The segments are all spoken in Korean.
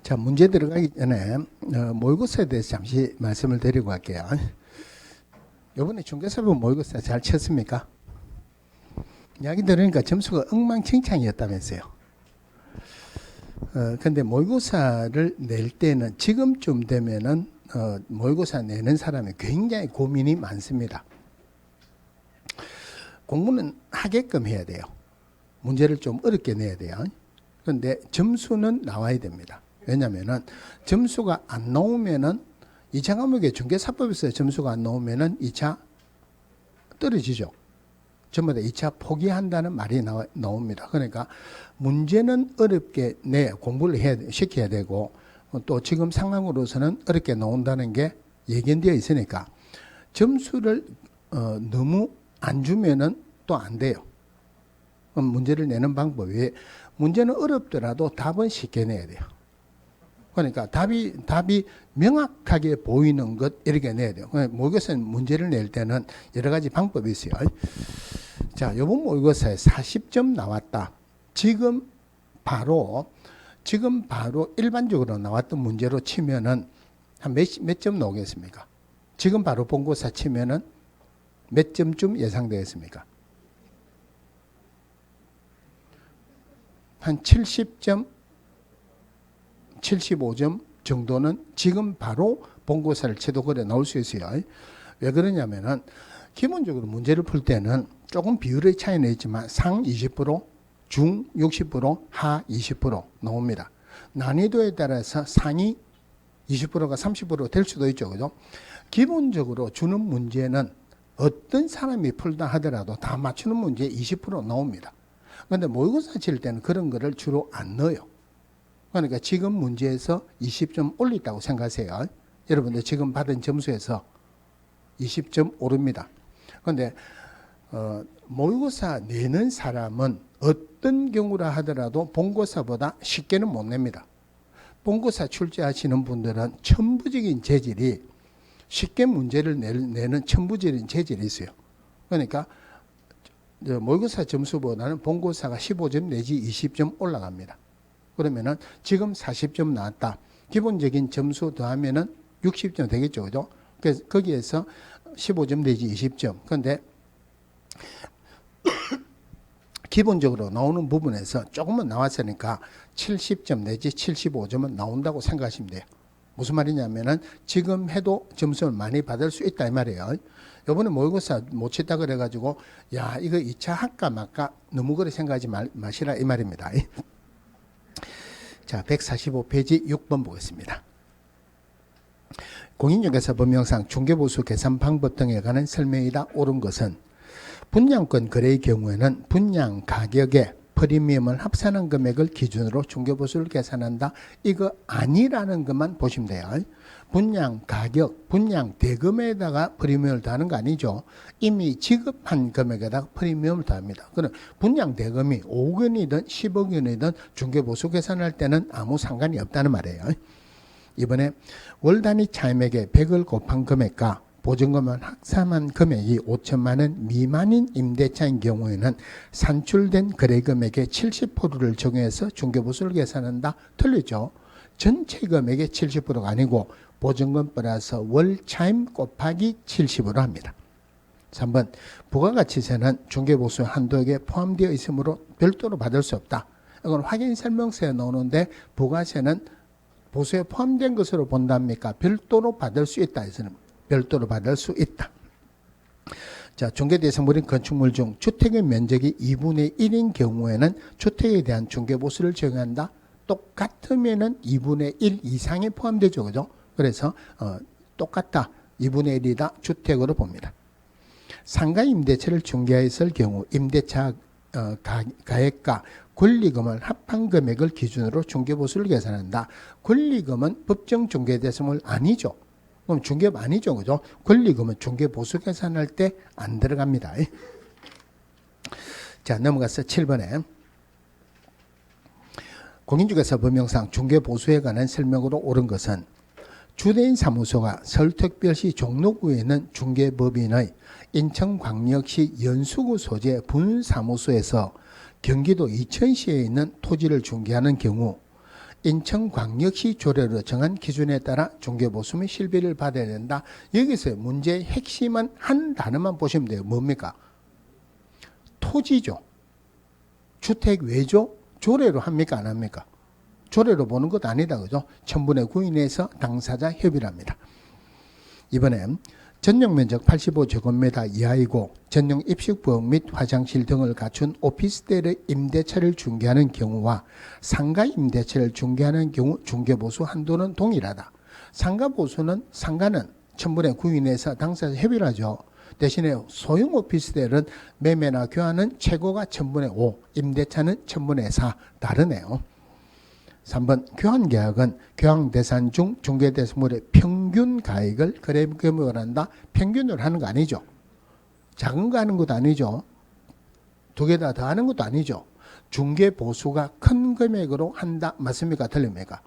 자, 문제 들어가기 전에 모의고사에 대해서 잠시 말씀을 드리고 갈게요. 이번에 중개사부 모의고사 잘 쳤습니까? 이야기 들으니까 점수가 엉망진창이었다면서요. 근데 모의고사를 낼 때는 지금쯤 되면은 모의고사 내는 사람이 굉장히 고민이 많습니다. 공부는 하게끔 해야 돼요. 문제를 좀 어렵게 내야 돼요. 그런데 점수는 나와야 됩니다. 왜냐면은 점수가 안 나오면은 2차 과목에 중개사법에서 점수가 안 나오면은 2차 떨어지죠. 전부 다 2차 포기한다는 말이 나옵니다. 그러니까 문제는 어렵게 공부를 시켜야 되고 또 지금 상황으로서는 어렵게 나온다는 게 예견되어 있으니까 점수를 너무 안 주면은 또 안 돼요. 문제를 내는 방법이 문제는 어렵더라도 답은 쉽게 내야 돼요. 그러니까 답이 명확하게 보이는 것 이렇게 내야 돼요. 모의고사는 문제를 낼 때는 여러 가지 방법이 있어요. 자, 이번 모의고사에 40점 나왔다. 지금 바로 일반적으로 나왔던 문제로 치면은 한 몇 점 나오겠습니까? 지금 바로 본고사 치면은 몇 점쯤 예상되겠습니까? 한 70점, 75점 정도는 지금 바로 본고사를 쳐도 그래 나올 수 있어요. 왜 그러냐면은 기본적으로 문제를 풀 때는 조금 비율의 차이는 있지만 상 20%, 중 60%, 하 20% 나옵니다. 난이도에 따라서 상이 20%가 30% 될 수도 있죠. 그죠? 기본적으로 주는 문제는 어떤 사람이 풀다 하더라도 다 맞추는 문제 20% 나옵니다. 그런데 모의고사 칠 때는 그런 거를 주로 안 넣어요. 그러니까 지금 문제에서 20점 올렸다고 생각하세요. 여러분들 지금 받은 점수에서 20점 오릅니다. 그런데 모의고사 내는 사람은 어떤 경우라 하더라도 본고사보다 쉽게는 못 냅니다. 본고사 출제하시는 분들은 천부적인 재질이 쉽게 문제를 내는 천부적인 재질이 있어요. 그러니까 모의고사 점수보다는 본고사가 15점 내지 20점 올라갑니다. 그러면은 지금 40점 나왔다. 기본적인 점수 더하면은 60점 되겠죠. 그죠? 그래서 거기에서 15점 내지 20점. 그런데 기본적으로 나오는 부분에서 조금은 나왔으니까 70점 내지 75점은 나온다고 생각하시면 돼요. 무슨 말이냐면은 지금 해도 점수를 많이 받을 수 있다 이 말이에요. 이번에 모의고사 못 쳤다 그래가지고 야 이거 2차 할까 말까 너무 그래 생각하지 마시라 이 말입니다. 자, 145페이지 6번 보겠습니다. 공인중개사 법령상 중개보수 계산 방법 등에 관한 설명이다 옳은 것은 분양권 거래의 경우에는 분양 가격에 프리미엄을 합산한 금액을 기준으로 중개보수를 계산한다. 이거 아니라는 것만 보시면 돼요. 분양 가격, 분양 대금에다가 프리미엄을 더하는 거 아니죠. 이미 지급한 금액에다가 프리미엄을 더합니다. 그럼 분양 대금이 5억 원이든 10억 원이든 중개보수 계산할 때는 아무 상관이 없다는 말이에요. 이번에 월 단위 차임액에 100을 곱한 금액과 보증금을 합산한 금액이 5천만 원 미만인 임대차인 경우에는 산출된 거래금액의 70%를 적용해서 중개보수를 계산한다. 틀리죠. 전체 금액의 70%가 아니고 보증금 플러스 월 차임 곱하기 70으로 합니다. 3번 부가가치세는 중개보수 한도액에 포함되어 있으므로 별도로 받을 수 없다. 이건 확인 설명서에 나오는데 부가세는 보수에 포함된 것으로 본답니까? 별도로 받을 수 있다. 해서는 별도로 받을 수 있다. 자, 중개대상물인 건축물 중 주택의 면적이 2분의 1인 경우에는 주택에 대한 중개보수를 적용한다. 똑같으면은 2분의 1 이상에 포함되죠. 그죠? 그래서 똑같다. 2분의 1이다. 주택으로 봅니다. 상가 임대차를 중개했을 경우 임대차 가액과 권리금을 합한 금액을 기준으로 중개보수를 계산한다. 권리금은 법정 중개대상물 아니죠. 그럼 중개업 아니죠. 그죠? 권리금은 중개보수 계산할 때 안 들어갑니다. 자, 넘어가서 7번에 공인중개사 법령상 중개보수에 관한 설명으로 옳은 것은 주대인 사무소가 서울특별시 종로구에 있는 중개법인의 인천광역시 연수구 소재 분사무소에서 경기도 이천시에 있는 토지를 중개하는 경우 인천광역시 조례로 정한 기준에 따라 중개보수 및 실비를 받아야 된다. 여기서 문제의 핵심은 한 단어만 보시면 돼요. 뭡니까? 토지죠. 주택 외죠? 조례로 합니까? 안 합니까? 조례로 보는 것 아니다. 그죠? 1000분의 9 이내에서 당사자 협의랍니다. 이번에 전용면적 85제곱미터 이하이고 전용 입식부엌 및 화장실 등을 갖춘 오피스텔의 임대차를 중개하는 경우와 상가 임대차를 중개하는 경우 중개보수 한도는 동일하다. 상가는 1000분의 9 이내에서 당사자 협의를 하죠. 대신에 소형 오피스텔은 매매나 교환은 최고가 1000분의 5, 임대차는 1000분의 4 다르네요. 3번 교환계약은 교환대산 중 중개대상물의 평균 가액을 거래금액으로 한다. 평균으로 하는 거 아니죠. 작은 거 하는 것도 아니죠. 두 개 다 더하는 것도 아니죠. 중개보수가 큰 금액으로 한다. 맞습니까? 틀립니까?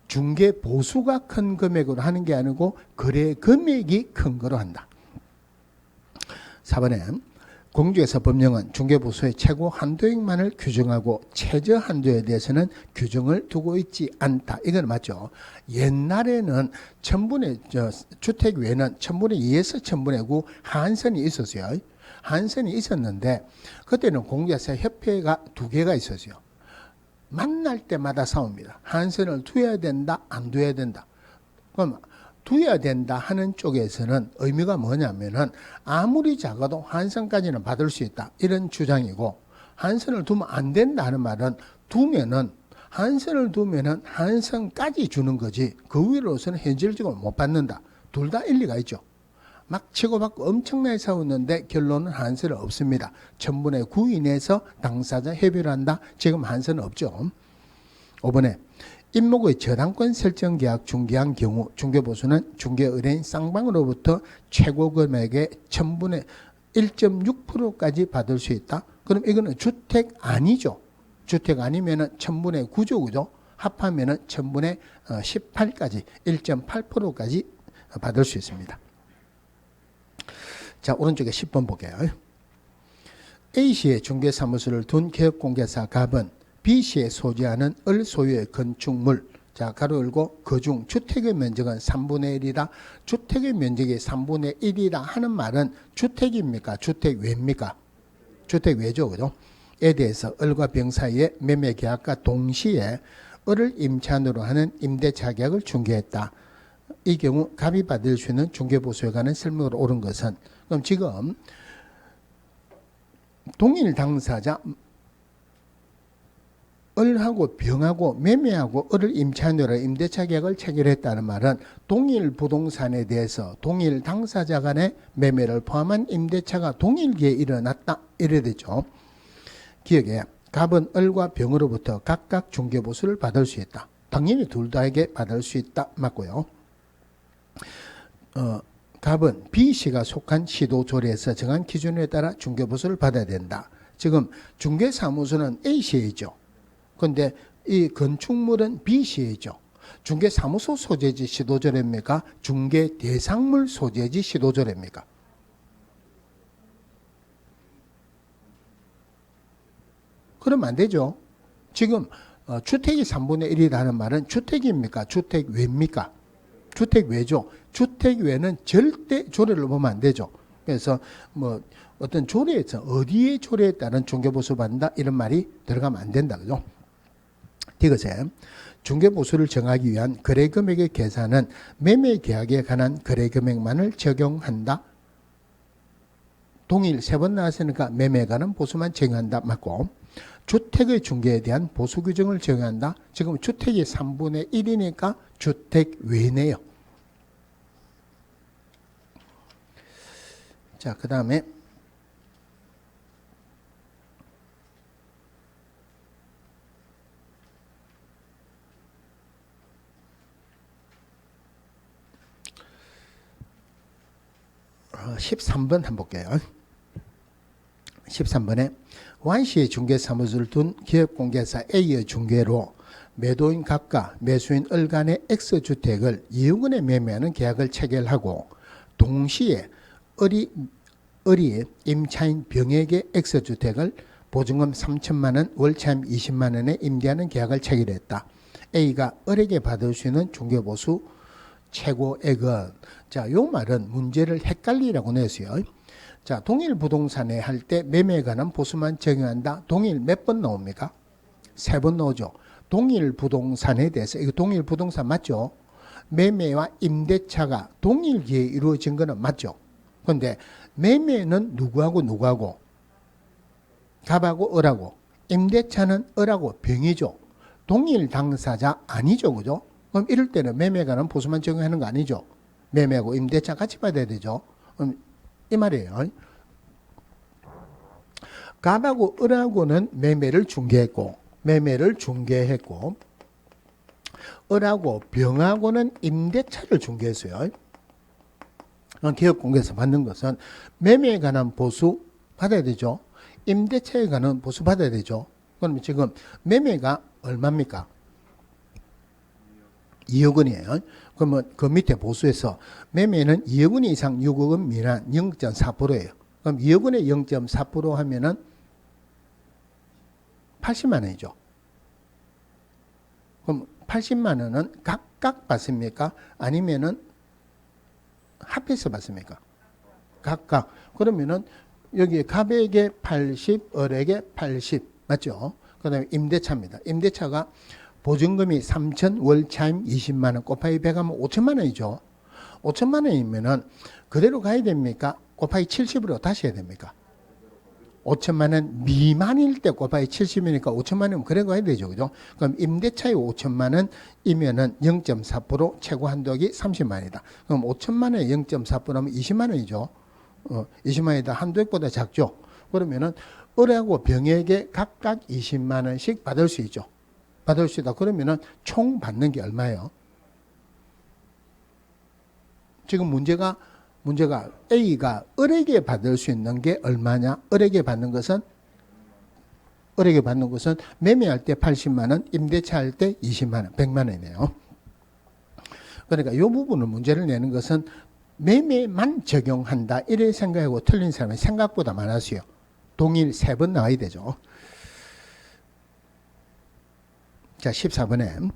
중개보수가 큰 금액으로 하는 게 아니고 거래 금액이 큰 거로 한다. 4번에 공주에서 법령은 중개보수의 최고 한도액만을 규정하고 최저 한도에 대해서는 규정을 두고 있지 않다. 이건 맞죠. 옛날에는 주택 외에는 1000분의 2에서 1000분의 9 한선이 있었어요. 한선이 있었는데 그때는 공주에서 협회가 두 개가 있었어요. 만날 때마다 싸웁니다. 한선을 두어야 된다, 안 두어야 된다. 그럼 두어야 된다 하는 쪽에서는 의미가 뭐냐면은 아무리 작아도 한선까지는 받을 수 있다. 이런 주장이고, 한선을 두면 안 된다 하는 말은 한선을 두면은 한선까지 주는 거지 그 위로서는 현실적으로 못 받는다. 둘 다 일리가 있죠. 막 치고받고 엄청나게 싸웠는데 결론은 한선은 없습니다. 1000분의 9 이내에서 당사자 협의를 한다. 지금 한선은 없죠. 5번에 임목의 저당권 설정 계약 중개한 경우 중개보수는 중개 의뢰인 쌍방으로부터 최고 금액의 1000분의 1.6%까지 받을 수 있다. 그럼 이거는 주택 아니죠. 주택 아니면은 1000분의 9죠. 그죠? 합하면은 1000분의 18까지 1.8%까지 받을 수 있습니다. 자, 오른쪽에 10번 볼게요. A시의 중개사무소를 둔 개업공개사 갑은 B시에 소지하는 을 소유의 건축물, 자, 가로 열고 그중 주택의 면적은 3분의 1이다. 주택의 면적이 3분의 1이다 하는 말은 주택입니까? 주택외입니까? 주택외죠. 그죠? 에 대해서 을과 병 사이에 매매 계약과 동시에 을을 임차인으로 하는 임대차 계약을 중개했다. 이 경우 갑이 받을 수 있는 중개보수에 관한 설명으로 옳은 것은, 그럼 지금 동일 당사자 을하고 병하고 매매하고 을을 임차인으로 임대차 계약을 체결했다는 말은 동일 부동산에 대해서 동일 당사자 간의 매매를 포함한 임대차가 동일기에 일어났다. 이래 되죠. 기억에 갑은 을과 병으로부터 각각 중개보수를 받을 수 있다. 당연히 둘 다에게 받을 수 있다. 맞고요. 갑은 B씨가 속한 시도조례에서 정한 기준에 따라 중개보수를 받아야 된다. 지금 중개사무소는 A씨에 있죠. 그런데 이 건축물은 B씨에 있죠. 중개사무소 소재지 시도조례입니까? 중개대상물 소재지 시도조례입니까? 그러면 안 되죠. 지금 주택이 3분의 1이라는 말은 주택입니까? 주택외입니까? 주택외죠. 주택외는 절대 조례를 보면 안 되죠. 그래서 뭐 어떤 조례에서 어디에 조례에 따른 중개보수 받는다 이런 말이 들어가면 안 된다. 그죠? 이것에 중개보수를 정하기 위한 거래금액의 계산은 매매계약에 관한 거래금액만을 적용한다. 동일 3번 나왔으니까 매매에 관한 보수만 적용한다. 맞고, 주택의 중개에 대한 보수 규정을 적용한다. 지금 주택이 3분의 1이니까 주택 외네요. 자, 그 다음에 13번 한번 볼게요. 13번에 Y씨의 중개사무소를 둔 기업공개사 A의 중개로 매도인 갑과 매수인 을 간의 X주택을 이용권에 매매하는 계약을 체결하고 동시에 을이 임차인 병에게 X주택을 보증금 3천만 원, 월차임 20만 원에 임대하는 계약을 체결했다. A가 을에게 받을 수 있는 중개보수 최고액은, 자, 요 말은 문제를 헷갈리라고 냈어요. 자, 동일 부동산에 할 때 매매에 관한 보수만 적용한다. 동일 몇 번 나옵니까? 3번 나오죠. 동일 부동산에 대해서, 이거 동일 부동산 맞죠? 매매와 임대차가 동일기에 이루어진 거는 맞죠? 그런데 매매는 누구하고? 갑하고 을하고. 임대차는 을하고 병이죠. 동일 당사자 아니죠, 그죠? 그럼 이럴 때는 매매에 관한 보수만 적용하는 거 아니죠? 매매하고 임대차 같이 받아야 되죠. 이 말이에요. 갑하고 을하고는 매매를 중개했고 을하고 병하고는 임대차를 중개했어요. 기업공개에서 받는 것은 매매에 관한 보수 받아야 되죠. 임대차에 관한 보수 받아야 되죠. 그럼 지금 매매가 얼마입니까? 2억 원이에요. 그러면 그 밑에 보수에서 매매는 2억 원 이상 6억 원 미만 0.4%예요. 그럼 2억 원에 0.4% 하면은 80만 원이죠. 그럼 80만 원은 각각 받습니까? 아니면은 합해서 받습니까? 각각. 그러면은 여기에 갑에게 80, 을에게 80 맞죠? 그다음에 임대차입니다. 임대차가 보증금이 3천, 월차임 20만 원 곱하기 100 하면 5천만 원이죠. 5천만 원이면은 그대로 가야 됩니까? 곱하기 70으로 다시 해야 됩니까? 5천만 원 미만일 때 곱하기 70이니까 5천만 원이면 그래 가야 되죠. 그죠? 그럼 임대차의 5천만 원이면은 0.4% 최고 한도액이 30만 원이다. 그럼 5천만 원에 0.4%하면 20만 원이죠. 20만 원이다. 한도액보다 작죠. 그러면은 을하고 병에게 각각 20만 원씩 받을 수 있죠. 받을 수 있다. 그러면은 총 받는 게 얼마예요? 지금 문제가 A가 을에게 받을 수 있는 게 얼마냐? 을에게 받는 것은 매매할 때 80만 원, 임대차 할 때 20만 원, 100만 원이네요. 그러니까 이 부분을 문제를 내는 것은 매매만 적용한다. 이래 생각하고 틀린 사람이 생각보다 많았어요. 동일 3번 나와야 되죠. 자, 14번에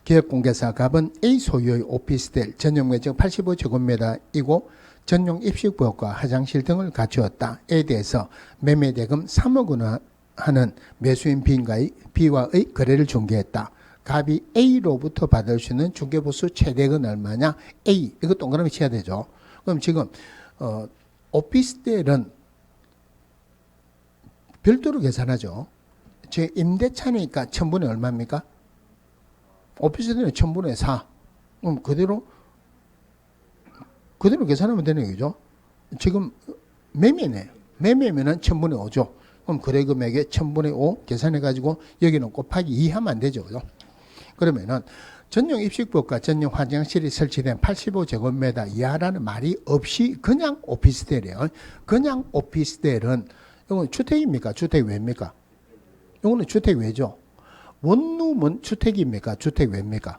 기업공개사 갑은 A 소유의 오피스텔 전용 면적 85제곱미터이고 전용 입식부엌과 화장실 등을 갖추었다에 대해서 매매대금 3억 원 하는 매수인 B와의 거래를 중개했다. 갑이 A로부터 받을 수 있는 중개보수 최대액은 얼마냐? A. 이거 동그라미 쳐야 되죠. 그럼 지금 오피스텔은 별도로 계산하죠. 제 임대차니까 1000분의 얼마입니까? 오피스텔은 1000분의 4. 그럼 그대로 계산하면 되는 거죠. 지금 매매네. 매매면은 1000분의 5죠. 그럼 거래 금액에 1000분의 5 계산해가지고 여기는 곱하기 2 하면 안 되죠. 그죠? 그러면은 전용 입식부엌과 전용 화장실이 설치된 85제곱미터 이하라는 말이 없이 그냥 오피스텔이에요. 그냥 오피스텔은 이건 주택입니까? 주택외입니까? 이거는 주택외죠. 원룸은 주택입니까? 주택외입니까?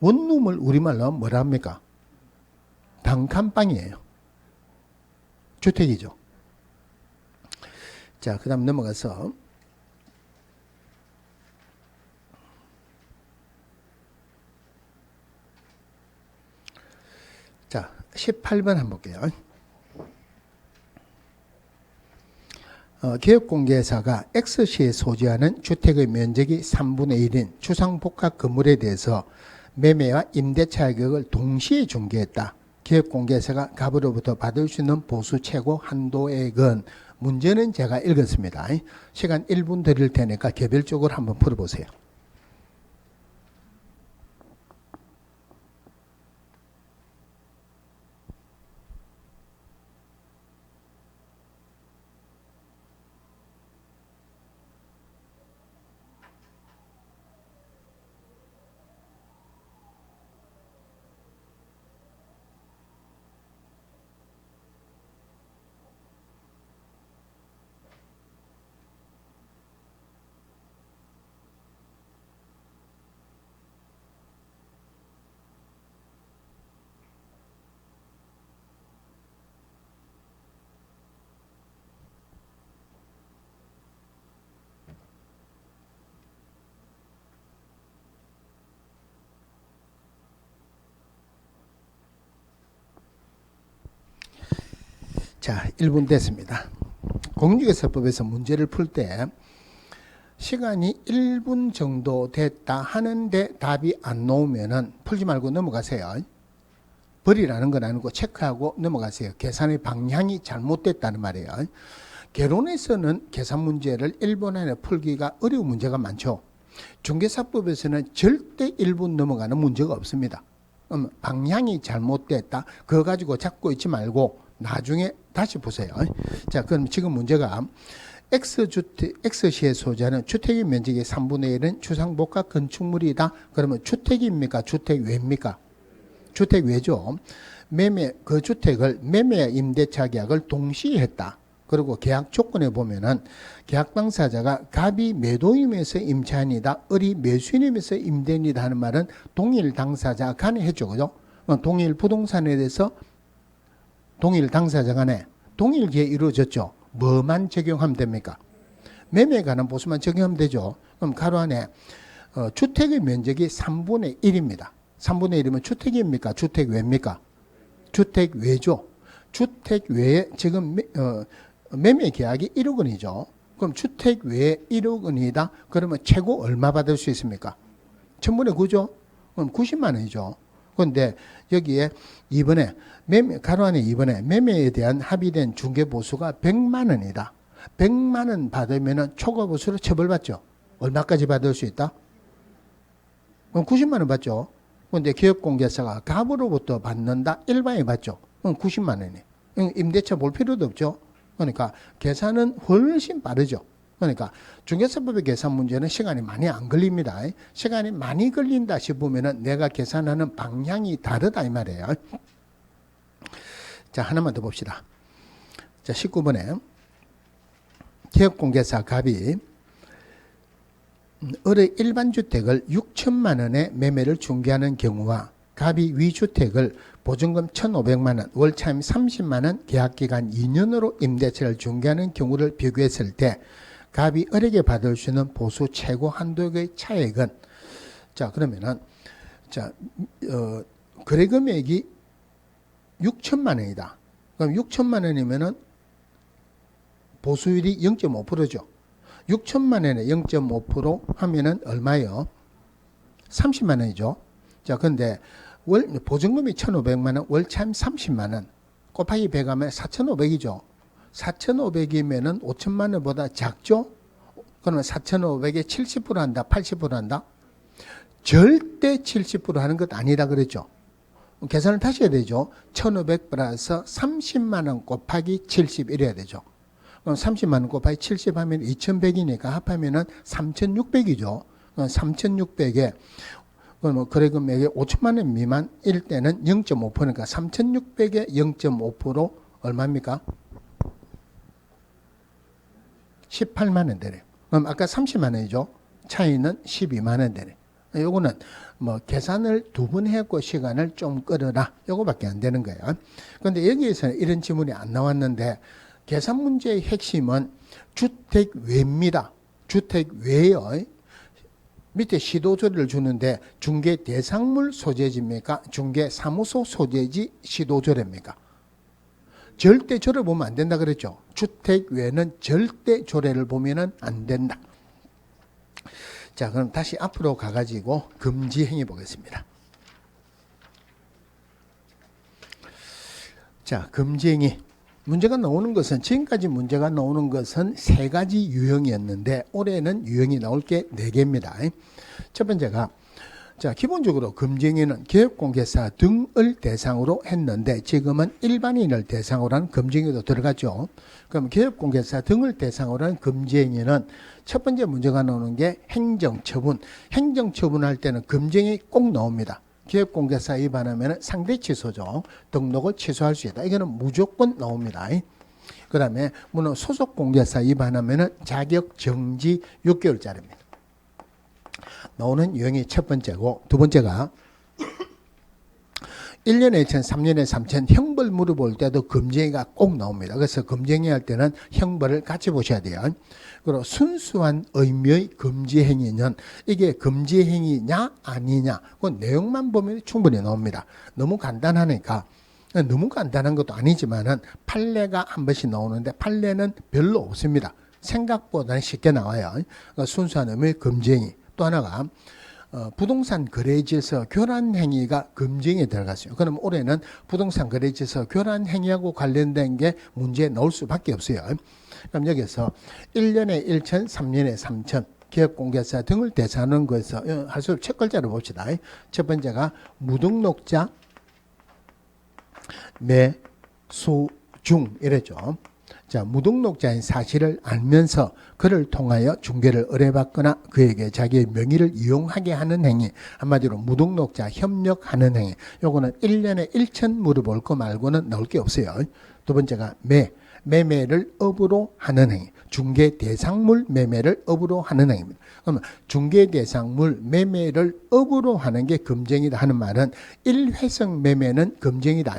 원룸을 우리말로 하면 뭐라 합니까? 단칸방이에요. 주택이죠. 자, 그 다음 넘어가서 자, 18번 한번 볼게요. 기업공개사가 X시에 소지하는 주택의 면적이 3분의 1인 주상복합 건물에 대해서 매매와 임대차 가격을 동시에 중개했다. 기업공개사가 갑으로부터 받을 수 있는 보수 최고 한도액은, 문제는 제가 읽었습니다. 시간 1분 드릴 테니까 개별적으로 한번 풀어보세요. 자, 1분 됐습니다. 공인중개사법에서 문제를 풀 때 시간이 1분 정도 됐다 하는데 답이 안 나오면은 풀지 말고 넘어가세요. 버리라는 건 아니고 체크하고 넘어가세요. 계산의 방향이 잘못됐다는 말이에요. 개론에서는 계산 문제를 1분 안에 풀기가 어려운 문제가 많죠. 중개사법에서는 절대 1분 넘어가는 문제가 없습니다. 방향이 잘못됐다. 그거 가지고 잡고 있지 말고 나중에 다시 보세요. 자, 그럼 지금 문제가 X시의 소재는 주택의 면적의 3분의 1은 주상복합 건축물이다. 그러면 주택입니까? 주택외입니까? 주택외죠. 그 주택을 매매 임대차 계약을 동시에 했다. 그리고 계약 조건에 보면은 계약 당사자가 갑이 매도임에서 임차인이다, 을이 매수인임에서 임대인이다 하는 말은 동일 당사자 간에 했죠. 그죠? 동일 부동산에 대해서 동일 당사자 간에 동일 기에 이루어졌죠. 뭐만 적용하면 됩니까? 매매에 관한 보수만 적용하면 되죠. 그럼 가로 안에 주택의 면적이 3분의 1입니다. 3분의 1이면 주택입니까? 주택외입니까? 주택외죠. 주택외에 지금 매매 계약이 1억 원이죠. 그럼 주택외에 1억 원이다. 그러면 최고 얼마 받을 수 있습니까? 1000분의 9죠. 그럼 90만 원이죠. 그런데 여기에 이번에 가로 안에 이번에 매매에 대한 합의된 중개보수가 100만 원이다. 100만 원 받으면 초과보수로 처벌받죠. 얼마까지 받을 수 있다? 그럼 90만 원 받죠. 그런데 기업공개사가 갑으로부터 받는다. 일반에 받죠. 그럼 90만 원이. 임대차 볼 필요도 없죠. 그러니까 계산은 훨씬 빠르죠. 그러니까 중개사법의 계산 문제는 시간이 많이 안 걸립니다. 시간이 많이 걸린다 싶으면 내가 계산하는 방향이 다르다 이 말이에요. 자, 하나만 더 봅시다. 자, 19번에 기업공개사 갑이 을의 일반 주택을 6천만 원에 매매를 중개하는 경우와 갑이 위주택을 보증금 1,500만 원, 월차임 30만 원, 계약기간 2년으로 임대차를 중개하는 경우를 비교했을 때 갑이 을에게 받을 수 있는 보수 최고 한도의 차액은, 자, 그러면은, 자, 거래 금액이 6천만 원이다. 그럼 6천만 원이면은 보수율이 0.5%죠. 6천만 원에 0.5% 하면은 얼마예요? 30만 원이죠. 자, 근데 보증금이 1,500만 원, 월차임 30만 원, 곱하기 100 하면 4,500이죠. 4,500이면은 5천만 원보다 작죠? 그러면 4,500에 70% 한다, 80% 한다? 절대 70% 하는 것 아니라 그랬죠. 계산을 다시 해야 되죠. 1,500 플러스 30만 원 곱하기 70 이래야 되죠. 그럼 30만 원 곱하기 70 하면 2,100이니까 합하면은 3,600이죠. 3,600에 거래 금액이 5천만 원 미만일 때는 0.5%니까 3,600에 0.5% 얼마입니까? 18만 원 되네요. 그럼 아까 30만 원이죠. 차이는 12만 원 되네. 요거는 뭐 계산을 2번 했고 시간을 좀 끌어라. 요거밖에 안 되는 거예요. 그런데 여기에서는 이런 지문이 안 나왔는데 계산 문제의 핵심은 주택 외입니다. 주택 외요. 밑에 시도조례를 주는데 중개 대상물 소재지입니까? 중개 사무소 소재지 시도조례입니까? 절대 조례를 보면 안 된다 그랬죠. 주택 외는 절대 조례를 보면은 안 된다. 자, 그럼 다시 앞으로 가가지고 금지 행위 보겠습니다. 자, 금지 행위. 문제가 나오는 것은 지금까지 문제가 나오는 것은 3가지 유형이었는데 올해는 유형이 나올 게 4개입니다. 첫 번째가 자, 기본적으로 금지행위는 기업공개사 등을 대상으로 했는데 지금은 일반인을 대상으로 한 금지행위도 들어갔죠. 그럼 기업공개사 등을 대상으로 한 금지행위는 첫 번째 문제가 나오는 게 행정처분. 행정처분할 때는 금지행위 꼭 나옵니다. 기업공개사 위반하면 상대 취소죠. 등록을 취소할 수 있다. 이거는 무조건 나옵니다. 그 다음에 물론 소속공개사 위반하면 자격 정지 6개월짜리입니다. 나오는 유형이 첫 번째고 두 번째가 1년에 2천, 3년에 3천 형벌 물어볼 때도 금지행위가 꼭 나옵니다. 그래서 금지행위 할 때는 형벌을 같이 보셔야 돼요. 그리고 순수한 의미의 금지행위는 이게 금지행위냐 아니냐 그 내용만 보면 충분히 나옵니다. 너무 간단하니까 너무 간단한 것도 아니지만은 판례가 한 번씩 나오는데 판례는 별로 없습니다. 생각보다는 쉽게 나와요. 그러니까 순수한 의미의 금쟁이. 또 하나가 부동산 거래지에서 교란 행위가 금쟁이에 들어갔어요. 그럼 올해는 부동산 거래지에서 교란 행위하고 관련된 게 문제에 나올 수밖에 없어요. 그럼 여기서 1년에 1천, 3년에 3천 기업공개사 등을 대상하는 것에서 할수 첫 글자를 봅시다. 첫 번째가 무등록자 매수중 이랬죠. 자, 무등록자인 사실을 알면서 그를 통하여 중개를 의뢰받거나 그에게 자기의 명의를 이용하게 하는 행위. 한마디로 무등록자 협력하는 행위. 요거는 1년에 1천 물어볼 거 말고는 나올 게 없어요. 두 번째가 매매를 업으로 하는 행위. 중개 대상물 매매를 업으로 하는 행위입니다. 그러면 중개 대상물 매매를 업으로 하는 게 금쟁이다 하는 말은 일회성 매매는 금쟁이다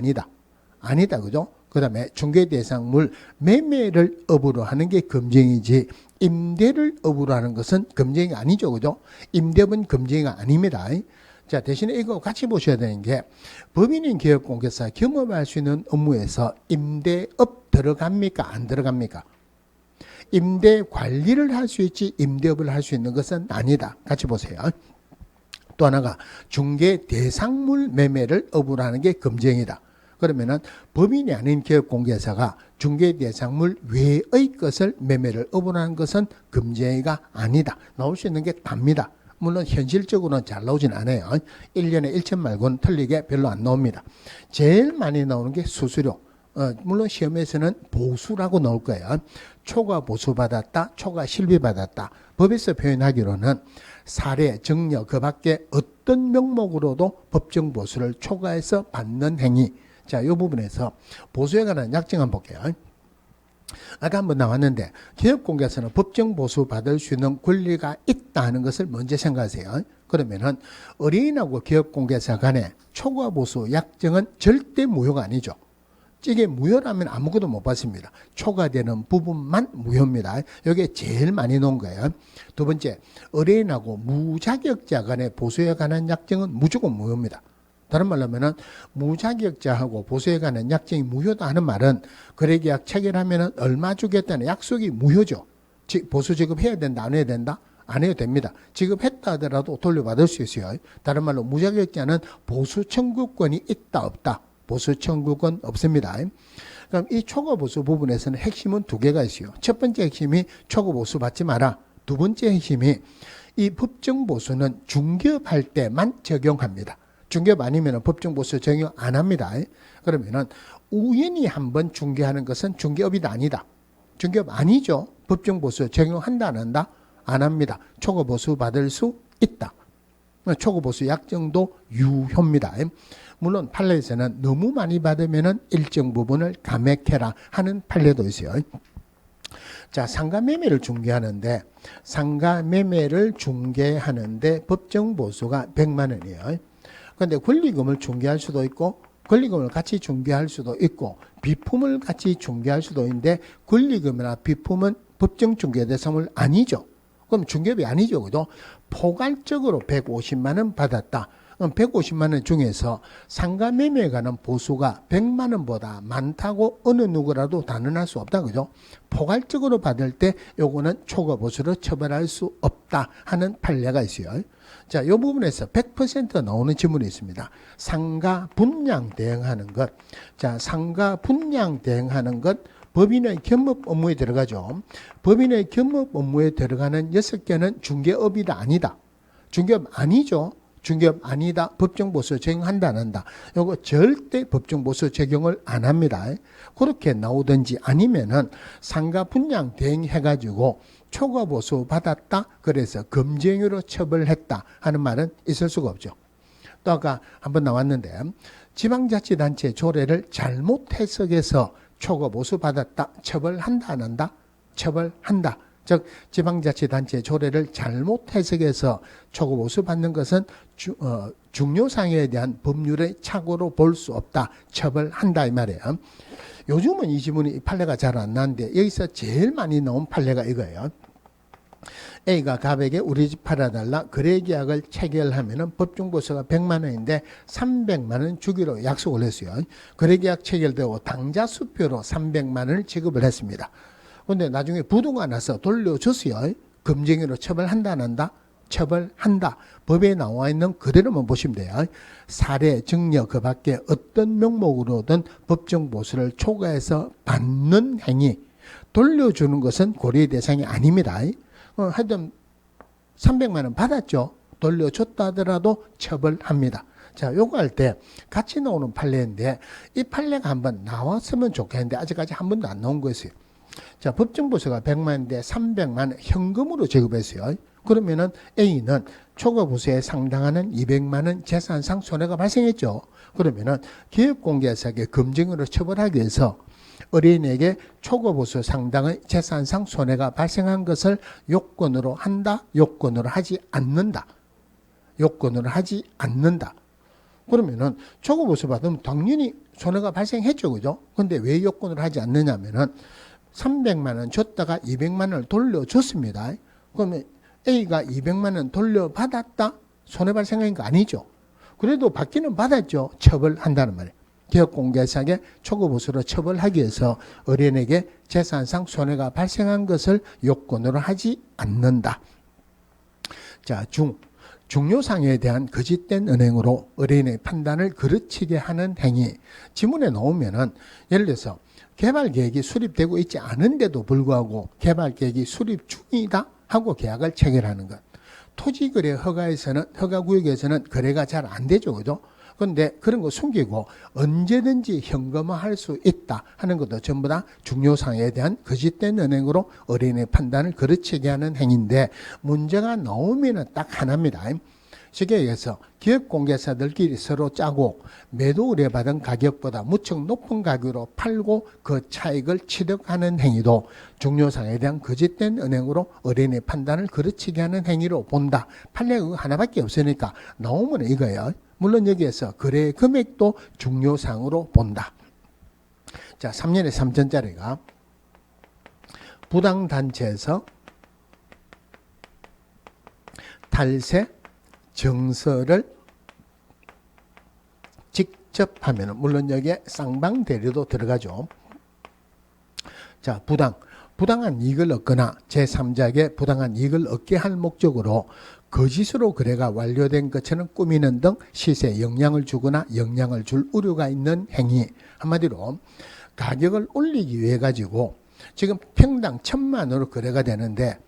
아니다. 그죠? 그 다음에 중개 대상물 매매를 업으로 하는 게 금쟁이지 임대를 업으로 하는 것은 금쟁이가 아니죠. 그죠? 임대업은 금쟁이가 아닙니다. 자, 대신에 이거 같이 보셔야 되는 게 법인인 기업공개사 겸업할 수 있는 업무에서 임대업 들어갑니까? 안 들어갑니까? 임대 관리를 할 수 있지 임대업을 할 수 있는 것은 아니다. 같이 보세요. 또 하나가 중개 대상물 매매를 업으로 하는 게 금쟁이다. 그러면은 법인이 아닌 기업공개사가 중개 대상물 외의 것을 매매를 업으로 하는 것은 금쟁이가 아니다. 나올 수 있는 게 답니다. 물론 현실적으로는 잘 나오진 않아요. 1년에 1천 말고는 틀리게 별로 안 나옵니다. 제일 많이 나오는 게 수수료. 물론 시험에서는 보수라고 나올 거예요. 초과 보수 받았다, 초과 실비 받았다. 법에서 표현하기로는 사례, 증여 그 밖에 어떤 명목으로도 법정 보수를 초과해서 받는 행위. 자, 이 부분에서 보수에 관한 약정 한번 볼게요. 아까 한번 나왔는데 기업공개사는 법정 보수 받을 수 있는 권리가 있다 하는 것을 먼저 생각하세요. 그러면은 의뢰인하고 기업공개사 간에 초과 보수 약정은 절대 무효가 아니죠. 이게 무효라면 아무것도 못 받습니다. 초과되는 부분만 무효입니다. 이게 제일 많이 놓은 거예요. 두 번째, 의뢰인하고 무자격자 간의 보수에 관한 약정은 무조건 무효입니다. 다른 말로 하면은 무자격자하고 보수에 관한 약정이 무효다 하는 말은 거래계약 체결하면은 얼마 주겠다는 약속이 무효죠. 보수 지급해야 된다, 안 해야 된다? 안 해도 됩니다. 지급했다 하더라도 돌려받을 수 있어요. 다른 말로 무자격자는 보수 청구권이 있다, 없다? 보수 청구권 없습니다. 그럼 이 초과 보수 부분에서는 핵심은 두 개가 있어요. 첫 번째 핵심이 초과 보수 받지 마라. 두 번째 핵심이 이 법정 보수는 중개업할 때만 적용합니다. 중개업 아니면 법정 보수 적용 안 합니다. 그러면은 우연히 한번 중개하는 것은 중개업이다 아니다. 중개업 아니죠. 법정 보수 적용한다 안 한다? 안 합니다. 초과 보수 받을 수 있다. 초과 보수 약정도 유효입니다. 물론 판례에서는 너무 많이 받으면은 일정 부분을 감액해라 하는 판례도 있어요. 자, 상가매매를 중개하는데 법정 보수가 100만 원이에요. 그런데 권리금을 중개할 수도 있고 권리금을 같이 중개할 수도 있고 비품을 같이 중개할 수도 있는데 권리금이나 비품은 법정 중개 대상물 아니죠. 그럼 중개업이 아니죠. 그죠? 포괄적으로 150만 원 받았다. 그럼 150만 원 중에서 상가 매매에 관한 보수가 100만 원보다 많다고 어느 누구라도 단언할 수 없다. 그죠? 포괄적으로 받을 때 요거는 초과 보수로 처벌할 수 없다 하는 판례가 있어요. 자, 이 부분에서 100% 나오는 질문이 있습니다. 상가 분양 대행하는 것. 자, 상가 분양 대행하는 것 법인의 겸업 업무에 들어가죠. 법인의 겸업 업무에 들어가는 6개는 중개업이다 아니다. 중개업 아니죠. 중개업 아니다. 법정보수 적용한다 안 한다. 이거 절대 법정보수 적용을 안 합니다. 그렇게 나오든지 아니면은 상가 분양 대행해가지고 초과보수 받았다. 그래서 금쟁이로 처벌했다 하는 말은 있을 수가 없죠. 또 아까 한번 나왔는데 지방자치단체 조례를 잘못 해석해서 초과보수 받았다. 처벌한다 안 한다? 처벌한다. 즉 지방자치단체 조례를 잘못 해석해서 초과보수 받는 것은 중요사항에 대한 법률의 착오로 볼 수 없다. 처벌한다 이 말이에요. 요즘은 이 지문이 판례가 잘 안 나는데 여기서 제일 많이 나온 판례가 이거예요. A가 갑에게 우리 집 팔아달라 거래계약을 체결하면은 법정보수가 100만 원인데 300만 원 주기로 약속을 했어요. 거래계약 체결되고 당좌 수표로 300만 원을 지급을 했습니다. 그런데 나중에 부도가 나서 돌려줬어요. 금쟁이로 처벌한다 안 한다? 처벌한다. 법에 나와 있는 그대로만 보시면 돼요. 사례, 증여 그 밖에 어떤 명목으로든 법정보수를 초과해서 받는 행위, 돌려주는 것은 고려의 대상이 아닙니다. 하여튼 300만 원 받았죠. 돌려줬다 하더라도 처벌합니다. 자, 요거 할 때 같이 나오는 판례인데 이 판례가 한번 나왔으면 좋겠는데 아직까지 한 번도 안 나온 거였어요. 자, 법정보수가 100만 원인데 300만 원 현금으로 지급했어요. 그러면은 A는 초과보수에 상당하는 200만 원 재산상 손해가 발생했죠. 그러면은 기업공개사에게 금증으로 처벌하기 위해서 어린이에게 초과보수 상당의 재산상 손해가 발생한 것을 요건으로 한다, 요건으로 하지 않는다. 요건으로 하지 않는다. 그러면은 초과보수 받으면 당연히 손해가 발생했죠. 그죠? 근데 왜 요건으로 하지 않느냐면은 300만 원 줬다가 200만 원을 돌려줬습니다. 그러면 A가 200만 원 돌려받았다? 손해 발생한 거 아니죠. 그래도 받기는 받았죠. 처벌한다는 말이에요. 기업공개사에게 초과보수로 처벌하기 위해서 어린에게 재산상 손해가 발생한 것을 요건으로 하지 않는다. 자, 중요상에 대한 거짓된 은행으로 어린의 판단을 그르치게 하는 행위. 지문에 나오면은 예를 들어서 개발계획이 수립되고 있지 않은데도 불구하고 개발계획이 수립 중이다 하고 계약을 체결하는 것. 토지거래 허가구역에서는 거래가 잘 안 되죠. 그죠? 그런데 그런 거 숨기고 언제든지 현금화할 수 있다 하는 것도 전부 다 중요상에 대한 거짓된 은행으로 어린의 판단을 그르치게 하는 행위인데 문제가 나오면은 딱 하나입니다. 쉽게 얘기해서 기업공개사들끼리 서로 짜고 매도 의뢰받은 가격보다 무척 높은 가격으로 팔고 그 차익을 취득하는 행위도 중요상에 대한 거짓된 은행으로 어린의 판단을 그르치게 하는 행위로 본다. 판례가 하나밖에 없으니까 나오면 이거예요. 물론 여기에서 거래 금액도 중요상으로 본다. 자, 3년에 3천짜리가 부당단체에서 탈세 정서를 직접 하면 물론 여기에 쌍방대리도 들어가죠. 자, 부당한 이익을 얻거나 제3자에게 부당한 이익을 얻게 할 목적으로 거짓으로 거래가 완료된 것처럼 꾸미는 등 시세에 영향을 주거나 영향을 줄 우려가 있는 행위. 한마디로 가격을 올리기 위해 가지고 지금 평당 1,000만원으로 거래가 되는데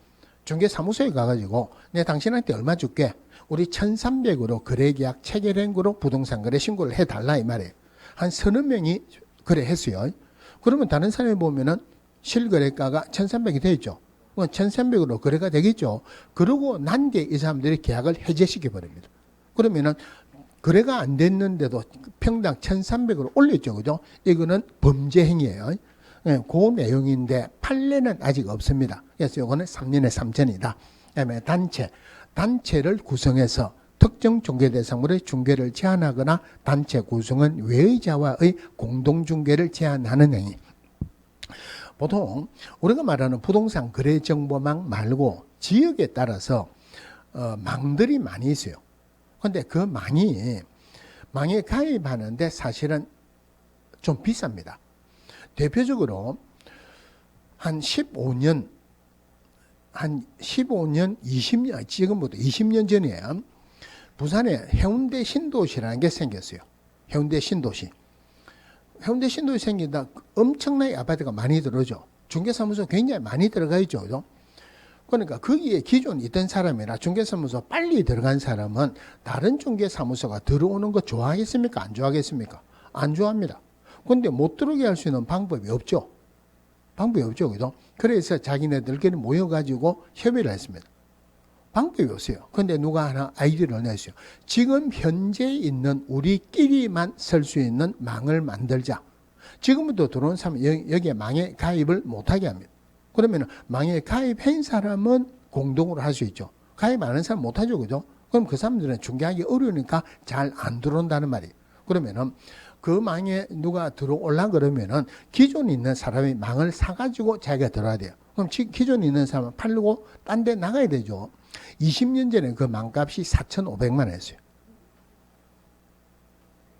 중개사무소에 가가지고 내가 당신한테 얼마 줄게. 우리 1,300으로 거래계약 체결한 거로 부동산 거래 신고를 해달라 이 말이에요. 한 서너 명이 거래했어요. 그러면 다른 사람이 보면은 실거래가가 1,300이 돼 있죠. 1,300으로 거래가 되겠죠. 그러고 난 뒤에 이 사람들이 계약을 해제시켜 버립니다. 그러면은 거래가 안 됐는데도 평당 1,300으로 올렸죠. 그죠? 이거는 범죄 행위예요. 그 내용인데 판례는 아직 없습니다. 그래서 이거는 3년에 3천이다. 그다음에 단체를 구성해서 특정 중개 대상물의 중개를 제한하거나 단체 구성은 외의자와의 공동중개를 제한하는 행위. 보통 우리가 말하는 부동산 거래정보망 말고 지역에 따라서 망들이 많이 있어요. 그런데 그 망에 가입하는데 사실은 좀 비쌉니다. 대표적으로 한 15년, 20년, 지금부터 20년 전에 부산에 해운대 신도시라는 게 생겼어요. 해운대 신도시 생기다 엄청나게 아파트가 많이 들어오죠. 중개사무소 굉장히 많이 들어가 있죠. 그죠? 그러니까 거기에 기존 있던 사람이나 중개사무소 빨리 들어간 사람은 다른 중개사무소가 들어오는 거 좋아하겠습니까? 안 좋아하겠습니까? 안 좋아합니다. 그런데 못 들어오게 할 수 있는 방법이 없죠. 그죠? 그래서 자기네들끼리 모여가지고 협의를 했습니다. 방법이 없어요. 그런데 누가 하나 아이디어를 냈어요. 지금 현재 있는 우리끼리만 쓸 수 있는 망을 만들자. 지금부터 들어온 사람 여기에 망에 가입을 못하게 합니다. 그러면 망에 가입한 사람은 공동으로 할 수 있죠. 가입 안 하는 사람 못하죠. 그죠? 그럼 그 사람들은 중개하기 어려우니까 잘 안 들어온다는 말이에요. 그러면은 그 망에 누가 들어올라 그러면은 기존에 있는 사람이 망을 사가지고 자기가 들어야 돼요. 그럼 기존에 있는 사람은 팔고 딴 데 나가야 되죠. 20년 전에 그 망값이 4,500만 원이었어요.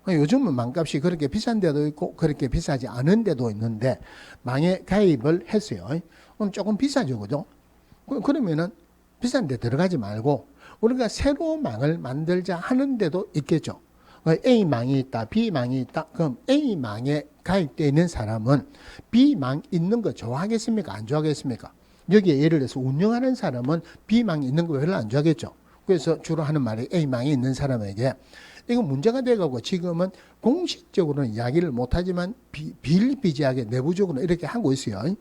요즘은 망값이 그렇게 비싼 데도 있고 그렇게 비싸지 않은 데도 있는데 망에 가입을 했어요. 그럼 조금 비싸죠, 그죠? 그러면은 비싼 데 들어가지 말고 우리가 새로 망을 만들자 하는 데도 있겠죠. A망이 있다, B망이 있다. 그럼 A망에 가입되어 있는 사람은 B망 있는 거 좋아하겠습니까? 안 좋아하겠습니까? 여기에 예를 들어서 운영하는 사람은 B망이 있는 거 별로 안 좋아하겠죠. 그래서 주로 하는 말이 A망이 있는 사람에게 이거 문제가 돼가고 지금은 공식적으로는 이야기를 못하지만 비일비재하게 내부적으로 이렇게 하고 있어요.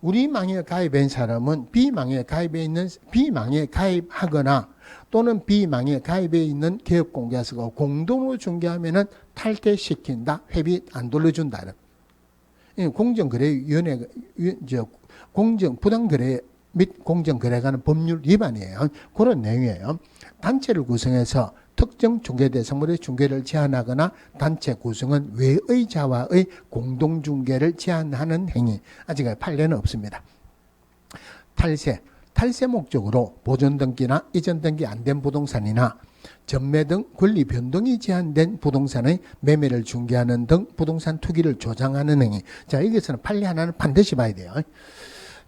우리 망에 가입한 사람은 B망에 가입해 있는 B망에 가입하거나 또는 B망에 가입해 있는 개업공개서가 공동으로 중개하면은 탈퇴시킨다, 회비 안 돌려준다. 공정거래위원회 부당거래 및 공정거래가는 법률 위반이에요. 그런 내용이에요. 단체를 구성해서 특정 중개대상물의 중개를 제한하거나 단체 구성은 외의자와의 공동중개를 제한하는 행위. 아직까지 판례는 없습니다. 탈세 목적으로 보존등기나 이전등기 안 된 부동산이나 전매 등 권리 변동이 제한된 부동산의 매매를 중개하는 등 부동산 투기를 조장하는 행위. 자, 여기서는 판례 하나는 반드시 봐야 돼요.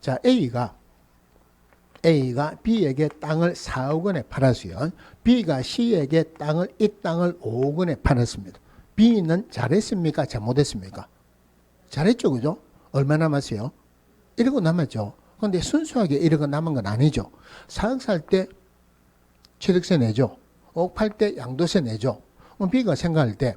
자, A가 B에게 땅을 4억 원에 팔았어요. B가 C에게 이 땅을 5억 원에 팔았습니다. B는 잘했습니까? 잘못했습니까? 잘했죠, 그죠? 얼마 남았어요? 1억 남았죠. 그런데 순수하게 1억 남은 건 아니죠. 4억 살 때 취득세 내죠. 5억 팔 때 양도세 내죠. 그럼 B가 생각할 때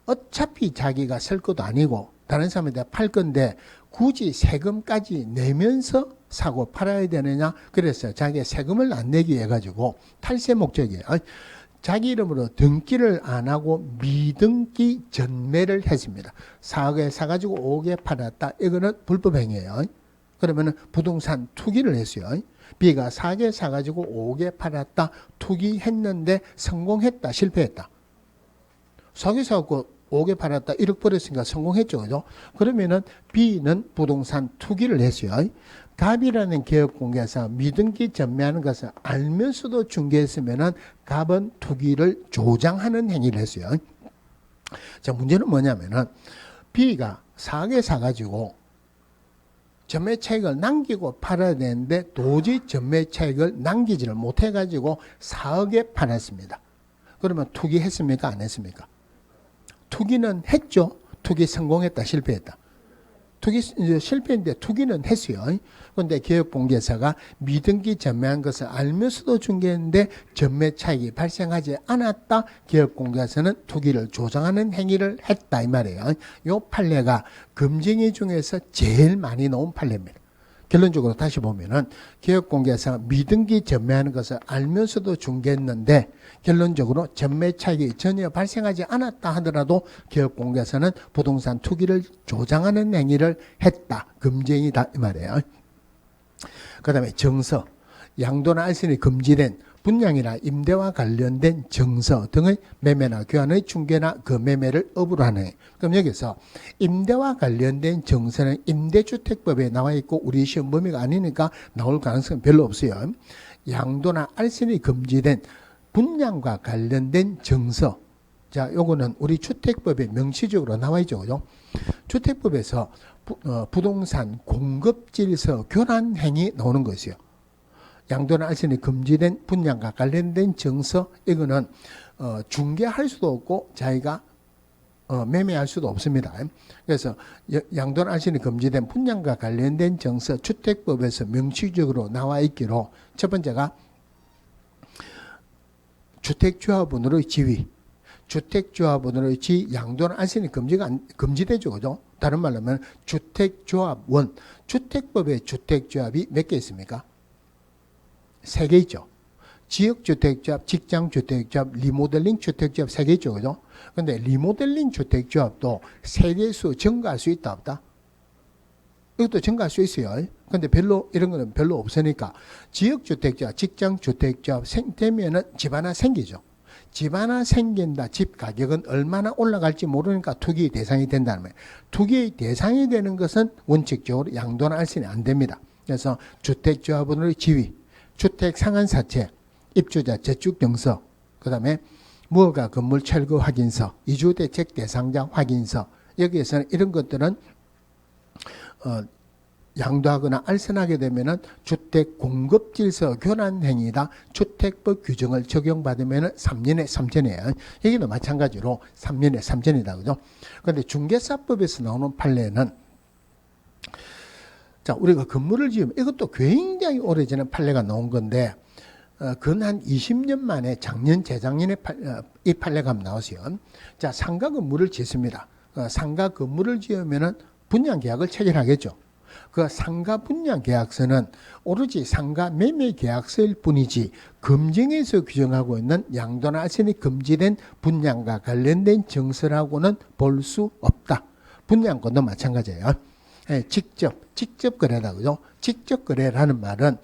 어차피 자기가 쓸 것도 아니고 다른 사람한테 팔 건데 굳이 세금까지 내면서 사고 팔아야 되느냐. 그래서 자기가 세금을 안 내기 위해 가지고 탈세 목적이에요. 자기 이름으로 등기를 안 하고 미등기 전매를 했습니다. 4억에 사가지고 5억에 팔았다. 이거는 불법행위예요. 그러면 부동산 투기를 했어요. B가 4억에 사가지고 5억에 팔았다. 투기했는데 성공했다. 실패했다. 4억에 사갖고 5억에 팔았다. 1억 벌었으니까 성공했죠. 그죠? 그러면은 B는 부동산 투기를 했어요. 갑이라는 개업공개사 미등기 전매하는 것을 알면서도 중개했으면은 갑은 투기를 조장하는 행위를 했어요. 자, 문제는 뭐냐면은 B가 4억에 사가지고 전매 차익을 남기고 팔아야 되는데 도저히 전매 차익을 남기지를 못해가지고 4억에 팔았습니다. 그러면 투기했습니까? 안 했습니까? 투기는 했죠. 투기 성공했다, 실패했다. 투기 실패인데 투기는 했어요. 그런데 개업공개사가 미등기 전매한 것을 알면서도 중개했는데 전매 차익이 발생하지 않았다. 개업공개사는 투기를 조장하는 행위를 했다 이 말이에요. 이 판례가 금쟁이 중에서 제일 많이 나온 판례입니다. 결론적으로 다시 보면은 개업공개사가 미등기 전매하는 것을 알면서도 중개했는데 결론적으로 전매 차익이 전혀 발생하지 않았다 하더라도 개업공개사는 부동산 투기를 조장하는 행위를 했다. 금쟁이다 이 말이에요. 그 다음에 정서, 양도나 알선이 금지된 분양이나 임대와 관련된 정서 등의 매매나 교환의 중개나 그 매매를 업으로 하는. 그럼 여기서 임대와 관련된 정서는 임대주택법에 나와 있고 우리 시험 범위가 아니니까 나올 가능성은 별로 없어요. 양도나 알선이 금지된 분양과 관련된 정서. 자, 요거는 우리 주택법에 명시적으로 나와 있죠. 그죠? 주택법에서 부동산 공급질서 교란 행위 나오는 것이요. 양도나 알선이 금지된 분양과 관련된 정서, 이거는 중개할 수도 없고 자기가 매매할 수도 없습니다. 그래서 양도나 알선이 금지된 분양과 관련된 정서, 주택법에서 명시적으로 나와 있기로 첫 번째가 주택조합원으로의 지위, 주택조합원으로의 지위, 양도나 알선이 금지되죠. 그죠? 다른 말로 하면 주택조합원, 주택법에 주택조합이 몇 개 있습니까? 3개 있죠. 지역주택조합, 직장주택조합, 리모델링 주택조합 3개 있죠. 그죠? 근데 리모델링 주택조합도 세대수 증가할 수 있다, 없다? 이것도 증가할 수 있어요. 근데 이런 거는 별로 없으니까 지역주택조합, 직장주택조합 되면은 집 하나 생기죠. 집 하나 생긴다. 집 가격은 얼마나 올라갈지 모르니까 투기 대상이 된다는 거예요. 투기 대상이 되는 것은 원칙적으로 양도나 알선이 안 됩니다. 그래서 주택조합원의 지위, 주택 상한사채, 입주자 재축증서, 그 다음에 무허가 건물 철거 확인서, 이주대책 대상자 확인서, 여기에서는 이런 것들은 양도하거나 알선하게 되면은 주택 공급 질서 교란 행위다. 주택법 규정을 적용받으면은 3년에 3천이에요. 여기도 마찬가지로 3년에 3천이다. 그죠? 그런데 중개사법에서 나오는 판례는 자, 우리가 건물을 지으면 이것도 굉장히 오래전에 판례가 나온 건데 근 한 20년 만에 작년 재작년에 이 판례가 나왔어요. 자, 상가 건물을 짓습니다. 상가 건물을 지으면은 분양 계약을 체결하겠죠. 그 상가 분양 계약서는 오로지 상가 매매 계약서일 뿐이지 금정에서 규정하고 있는 양도나 알선이 금지된 분양과 관련된 증서라고는 볼 수 없다. 분양권도 마찬가지예요. 직접 거래다. 그죠? 직접 거래라는 말은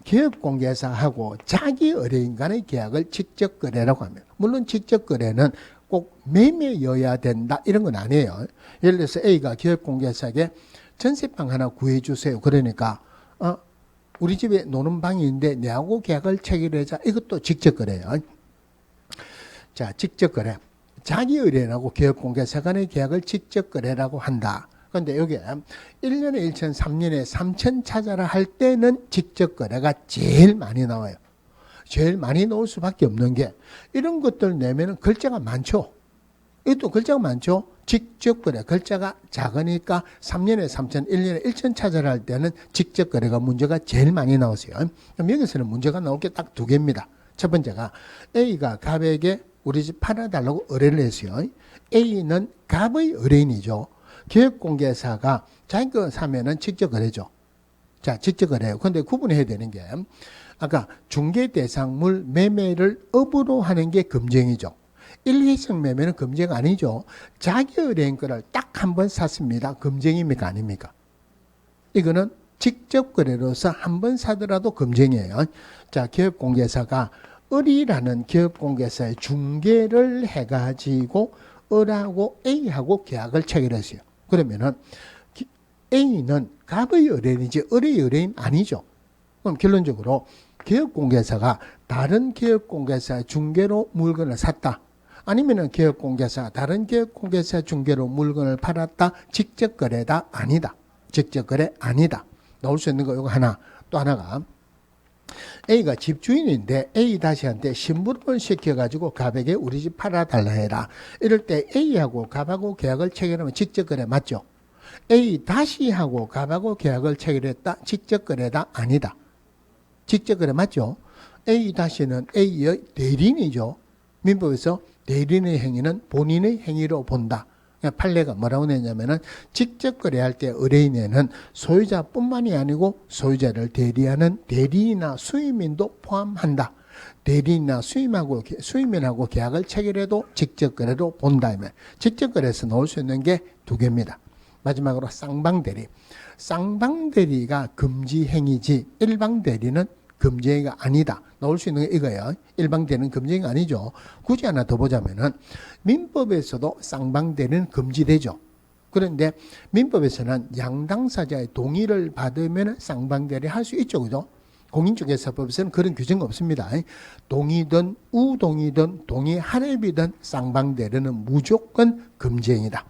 기업공개사하고 자기 의뢰인 간의 계약을 직접 거래라고 합니다. 물론 직접 거래는 꼭 매매여야 된다 이런 건 아니에요. 예를 들어서 A가 기업공개사에게 전세방 하나 구해주세요. 그러니까 우리 집에 노는 방이 있는데 내하고 계약을 체결하자. 이것도 직접 거래예요. 자, 직접 거래. 자기 의뢰인하고 기업공개사 간의 계약을 직접 거래라고 한다. 그런데 여기에 1년에 1천, 3년에 3천 찾아라 할 때는 직접 거래가 제일 많이 나와요. 제일 많이 나올 수밖에 없는 게 이런 것들 내면은 글자가 많죠. 이것도 글자가 많죠. 직접 거래. 글자가 작으니까 3년에 3천, 1년에 1천 찾아라 할 때는 직접 거래가 문제가 제일 많이 나오세요. 그럼 여기서는 문제가 나올 게 딱 두 개입니다. 첫 번째가 A가 갑에게 우리 집 팔아달라고 의뢰를 했어요. A는 갑의 의뢰인이죠. 기업공개사가 자기 거 사면은 직접 거래죠. 자, 직접 거래요. 그런데 구분해야 되는 게 아까 중개대상물 매매를 업으로 하는 게 금쟁이죠. 일회성 매매는 금쟁 아니죠. 자기 의뢰인 거를 딱 한 번 샀습니다. 금쟁입니까? 아닙니까? 이거는 직접 거래로서 한 번 사더라도 금쟁이에요. 자, 기업공개사가 을이라는 기업공개사의 중개를 해가지고 을하고 A하고 계약을 체결했어요. 그러면은 A는 갑의 의뢰인이지 을의 의뢰인 아니죠. 그럼 결론적으로 기업공개사가 다른 기업공개사의 중개로 물건을 샀다. 아니면은 기업공개사가 다른 기업공개사 중개로 물건을 팔았다. 직접 거래다. 아니다. 직접 거래 아니다. 나올 수 있는 거 이거 하나. 또 하나가 A가 집주인인데 A-한테 심부름을 시켜가지고 갑에게 우리 집 팔아달라 해라. 이럴 때 A하고 갑하고 계약을 체결하면 직접 거래 맞죠? A-하고 갑하고 계약을 체결했다. 직접 거래다. 아니다. 직접 거래 맞죠? A-는 A의 대리인이죠. 민법에서 대리인의 행위는 본인의 행위로 본다. 판례가 뭐라고 했냐면은 직접 거래할 때 의뢰인에는 소유자뿐만이 아니고 소유자를 대리하는 대리인이나 수임인도 포함한다. 대리인이나 수임인하고 계약을 체결해도 직접 거래로 본다. 직접 거래에서 나올 수 있는 게 두 개입니다. 마지막으로 쌍방대리. 쌍방대리가 금지 행위지 일방대리는 금지 행위가 아니다. 나올 수 있는 게 이거예요. 일방대리는 금지 행위가 아니죠. 굳이 하나 더 보자면은 민법에서도 쌍방대리는 금지되죠. 그런데 민법에서는 양당사자의 동의를 받으면 쌍방대리 할 수 있죠. 그죠? 공인중개사법에서는 그런 규정이 없습니다. 동의든 우동의든 동의 할애비든 쌍방대리는 무조건 금지 행위다.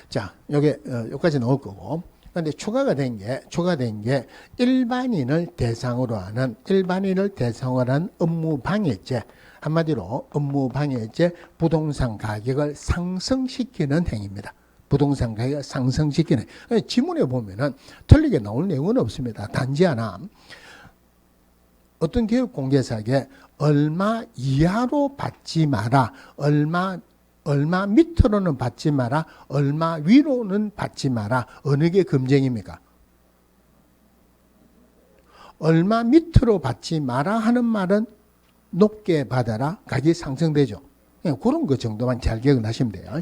자, 여기까지 나올 거고. 그런데 추가가 된 게 일반인을 대상으로 하는 업무 방해죄. 한마디로 업무 방해죄, 부동산 가격을 상승시키는 행위입니다. 부동산 가격을 상승시키는. 지문에 보면은 틀리게 나올 내용은 없습니다. 단지 하나. 어떤 기업공개사에게 얼마 이하로 받지 마라. 얼마 밑으로는 받지 마라. 얼마 위로는 받지 마라. 어느 게 금쟁입니까? 얼마 밑으로 받지 마라 하는 말은 높게 받아라. 가격이 상승되죠. 그런 것 정도만 잘 기억을 하시면 돼요.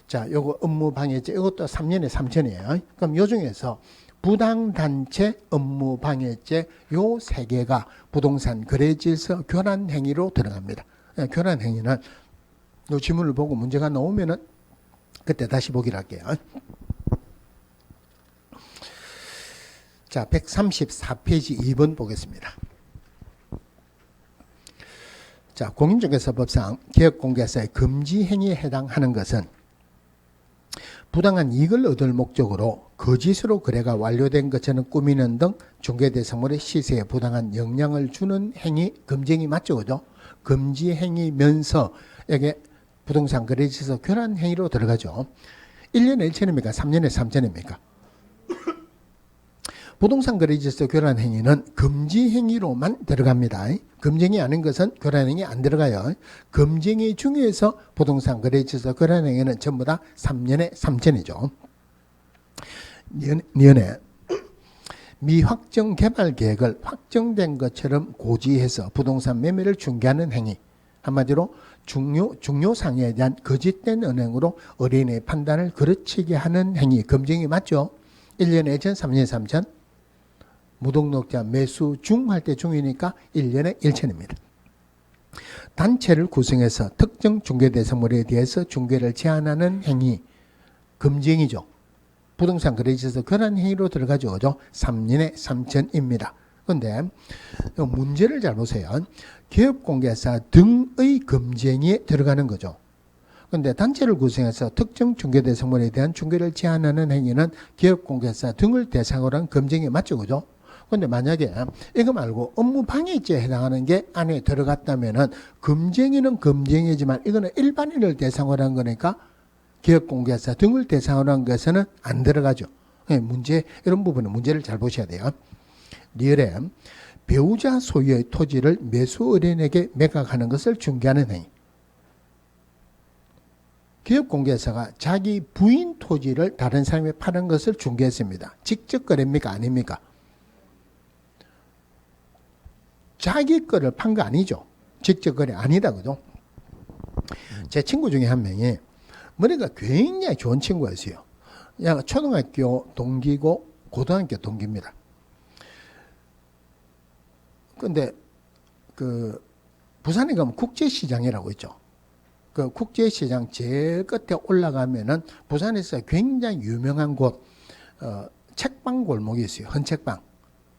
자, 요거 업무 방해죄. 이것도 3년에 3천이에요. 그럼 요 중에서 부당단체 업무 방해죄 요 세 개가 부동산 거래질서 교란 행위로 들어갑니다. 교란 행위는 요 지문을 보고 문제가 나오면은 그때 다시 보기로 할게요. 자, 134페이지 2번 보겠습니다. 자, 공인중개사법상 개업공개사의 금지 행위에 해당하는 것은 부당한 이익을 얻을 목적으로 거짓으로 거래가 완료된 것처럼 꾸미는 등 중개대상물의 시세에 부당한 영향을 주는 행위, 금지행위 맞죠? 그죠? 금지행위면서에게 부동산 거래지에서 교란 행위로 들어가죠. 1년에 1천입니까? 3년에 3천입니까? 부동산 거래지에서 교란 행위는 금지 행위로만 들어갑니다. 금지행위 아닌 것은 교란 행위 안 들어가요. 금지행위 중에서 부동산 거래지에서 교란 행위는 전부 다 3년에 3천이죠. 년에 미확정 개발 계획을 확정된 것처럼 고지해서 부동산 매매를 중개하는 행위. 한마디로 중요상에 대한 거짓된 은행으로 어린이의 판단을 그르치게 하는 행위. 금지행위 맞죠? 1년에 1천, 3년에 3천. 무등록자 매수 중 할 때 중이니까 1년에 1천입니다. 단체를 구성해서 특정 중개대상물에 대해서 중개를 제한하는 행위. 금지행위죠. 부동산 거래지에서 교란 행위로 들어가죠. 그죠? 3년에 3천입니다. 그런데 문제를 잘 보세요. 개업공개사 등의 금지행위에 들어가는 거죠. 그런데 단체를 구성해서 특정 중개대상물에 대한 중개를 제한하는 행위는 개업공개사 등을 대상으로 한 금지행위 맞죠? 그죠? 그런데 만약에 이거 말고 업무방해죄에 해당하는 게 안에 들어갔다면은 금지행위는 금지행위지만 이거는 일반인을 대상으로 한 거니까 개업공개사 등을 대상으로 한 것에는 안 들어가죠. 문제, 이런 부분은 문제를 잘 보셔야 돼요. 리얼에 배우자 소유의 토지를 매수 의뢰인에게 매각하는 것을 중개하는 행위. 개업공개사가 자기 부인 토지를 다른 사람에 파는 것을 중개했습니다. 직접 거래입니까? 아닙니까? 자기 거를 판 거 아니죠. 직접 거래 아니다. 그죠? 제 친구 중에 한 명이 머리가 굉장히 좋은 친구였어요. 초등학교 동기고 고등학교 동기입니다. 근데 그 부산에 가면 국제시장이라고 있죠. 그 국제시장 제일 끝에 올라가면은 부산에서 굉장히 유명한 곳 책방 골목이 있어요. 헌책방.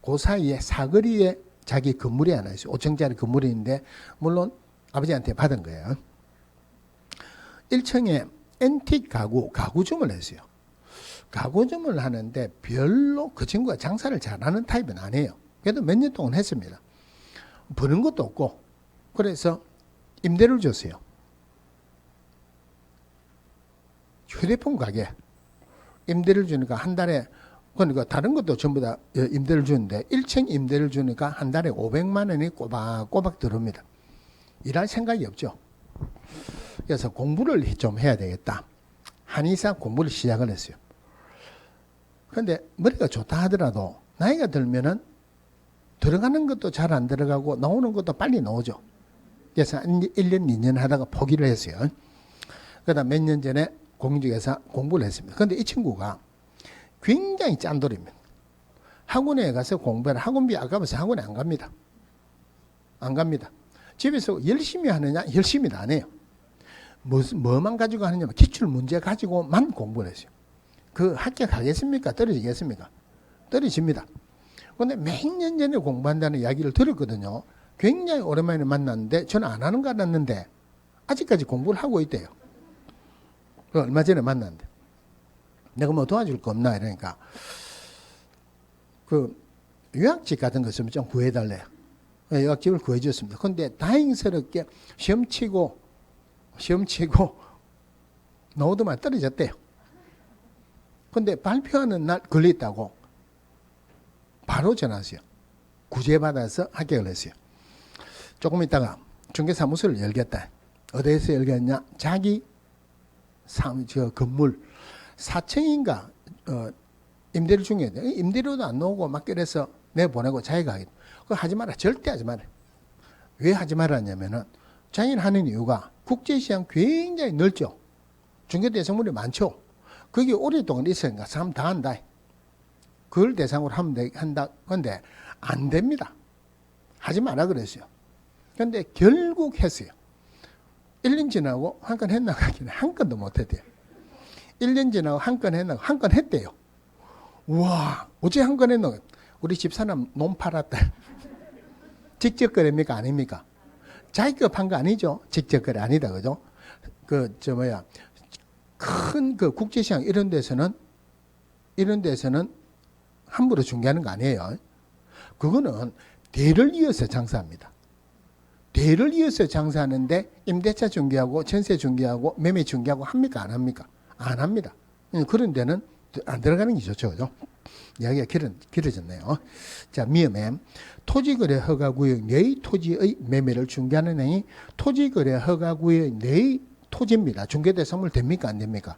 그 사이에 사거리에 자기 건물이 하나 있어요. 5층짜리 건물이 있는데 물론 아버지한테 받은 거예요. 1층에 앤틱 가구점을 했어요. 가구점을 하는데 별로 그 친구가 장사를 잘하는 타입은 아니에요. 그래도 몇 년 동안 했습니다. 버는 것도 없고 그래서 임대를 줬어요. 휴대폰 가게 임대를 주니까 한 달에 그러니까 다른 것도 전부 다 임대를 주는데 1층 임대를 주니까 한 달에 500만 원이 꼬박꼬박 들어옵니다. 일할 생각이 없죠. 그래서 공부를 좀 해야 되겠다. 한의사 공부를 시작을 했어요. 그런데 머리가 좋다 하더라도 나이가 들면은 들어가는 것도 잘 안 들어가고 나오는 것도 빨리 나오죠. 그래서 1년, 2년 하다가 포기를 했어요. 그러다 몇 년 전에 공인중개사 공부를 했습니다. 그런데 이 친구가 굉장히 짠돌입니다. 학원에 가서 공부해라. 학원비 아까워서 학원에 안 갑니다. 안 갑니다. 집에서 열심히 하느냐? 열심히 안 해요. 뭐만 가지고 하느냐? 기출문제 가지고만 공부를 했어요. 그 합격하겠습니까? 떨어지겠습니까? 떨어집니다. 그런데 몇 년 전에 공부한다는 이야기를 들었거든요. 굉장히 오랜만에 만났는데 저는 안 하는 거 알았는데 아직까지 공부를 하고 있대요. 얼마 전에 만났는데 내가 뭐 도와줄 거 없나 이러니까 그 요약집 같은 거 있으면 좀 구해달래요. 요약집을 구해줬습니다. 그런데 다행스럽게 시험 치고 노드만 떨어졌대요. 그런데 발표하는 날 걸렸다고 바로 전화 왔어요. 구제받아서 합격을 했어요. 조금 있다가 중개사무소를 열겠다. 어디에서 열겠냐? 자기 건물 4층인가 임대료 중에 임대료도 안 나오고 막 그래서 내보내고 자기가 하겠다. 그거 하지 마라. 절대 하지 마라. 왜 하지 말았냐면은 자기는 하는 이유가 국제시장 굉장히 넓죠. 중개대상물이 많죠. 그게 오랫동안 있으니까 사람 다 한다. 그걸 대상으로 하면 한다. 그런데 안 됩니다. 하지 마라 그랬어요. 그런데 결국 했어요. 1년 지나고 한 건 했나 하기는 한 건도 못 했대요. 1년 지나고 한 건 했나 한 건 했대요. 우와 어째 한 건 했나 우리 집사람 논 팔았다. 직접 거래입니까? 아닙니까? 자기가 판 거 아니죠? 직접 거래 아니다. 그죠? 큰 그 국제시장 이런 데서는 함부로 중개하는 거 아니에요. 그거는 대를 이어서 장사합니다. 대를 이어서 장사하는데 임대차 중개하고 전세 중개하고 매매 중개하고 합니까? 안 합니까? 안 합니다. 그런 데는 안 들어가는 게 좋죠. 그죠? 이야기가 길어졌네요. 자, 미음에 토지거래 허가구역 내의 토지의 매매를 중개하는 행위. 토지거래 허가구역 내의 토지입니다. 중개대상물 됩니까? 안 됩니까?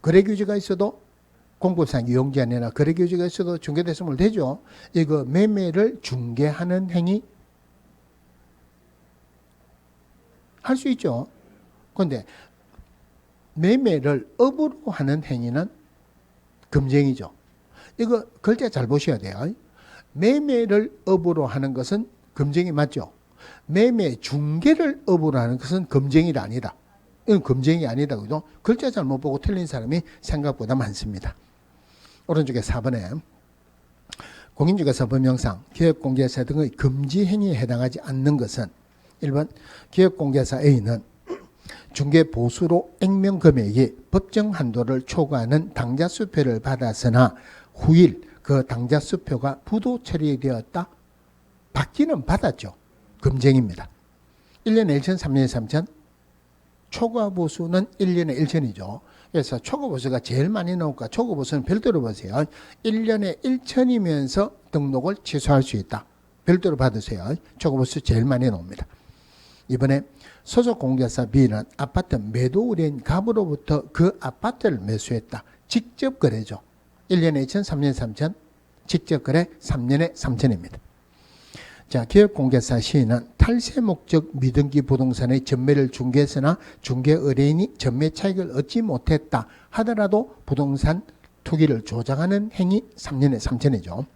거래규제가 있어도 공법상 이용제한이나 거래규제가 있어도 중개대상물 되죠. 이거 매매를 중개하는 행위 할 수 있죠. 그런데 매매를 업으로 하는 행위는 금쟁이죠. 이거 글자 잘 보셔야 돼요. 매매를 업으로 하는 것은 금쟁이 맞죠. 매매 중개를 업으로 하는 것은 금쟁이가 아니다. 이건 금쟁이 아니다. 그죠? 글자 잘못 보고 틀린 사람이 생각보다 많습니다. 오른쪽에 4번에 공인중개사 법령상 기업공개사 등의 금지 행위에 해당하지 않는 것은 1번 기업공개사 A는 중개보수로 액면금액이 법정 한도를 초과하는 당좌수표를 받았으나 후일 그 당좌수표가 부도 처리되었다. 받기는 받았죠. 금쟁입니다. 1년에 1천, 3년에 3천. 초과보수는 1년에 1천이죠. 그래서 초과보수가 제일 많이 나오니까 초과보수는 별도로 보세요. 1년에 1천이면서 등록을 취소할 수 있다. 별도로 받으세요. 초과보수 제일 많이 나옵니다. 이번에 소속공개사 B는 아파트 매도 의뢰인 갑으로부터 그 아파트를 매수했다. 직접 거래죠. 1년에 2천, 3년에 3천. 직접 거래 3년에 3천입니다. 자, 기업공개사 C는 탈세 목적 미등기 부동산의 전매를 중개했으나 중개 의뢰인이 전매 차익을 얻지 못했다 하더라도 부동산 투기를 조장하는 행위 3년에 3천이죠.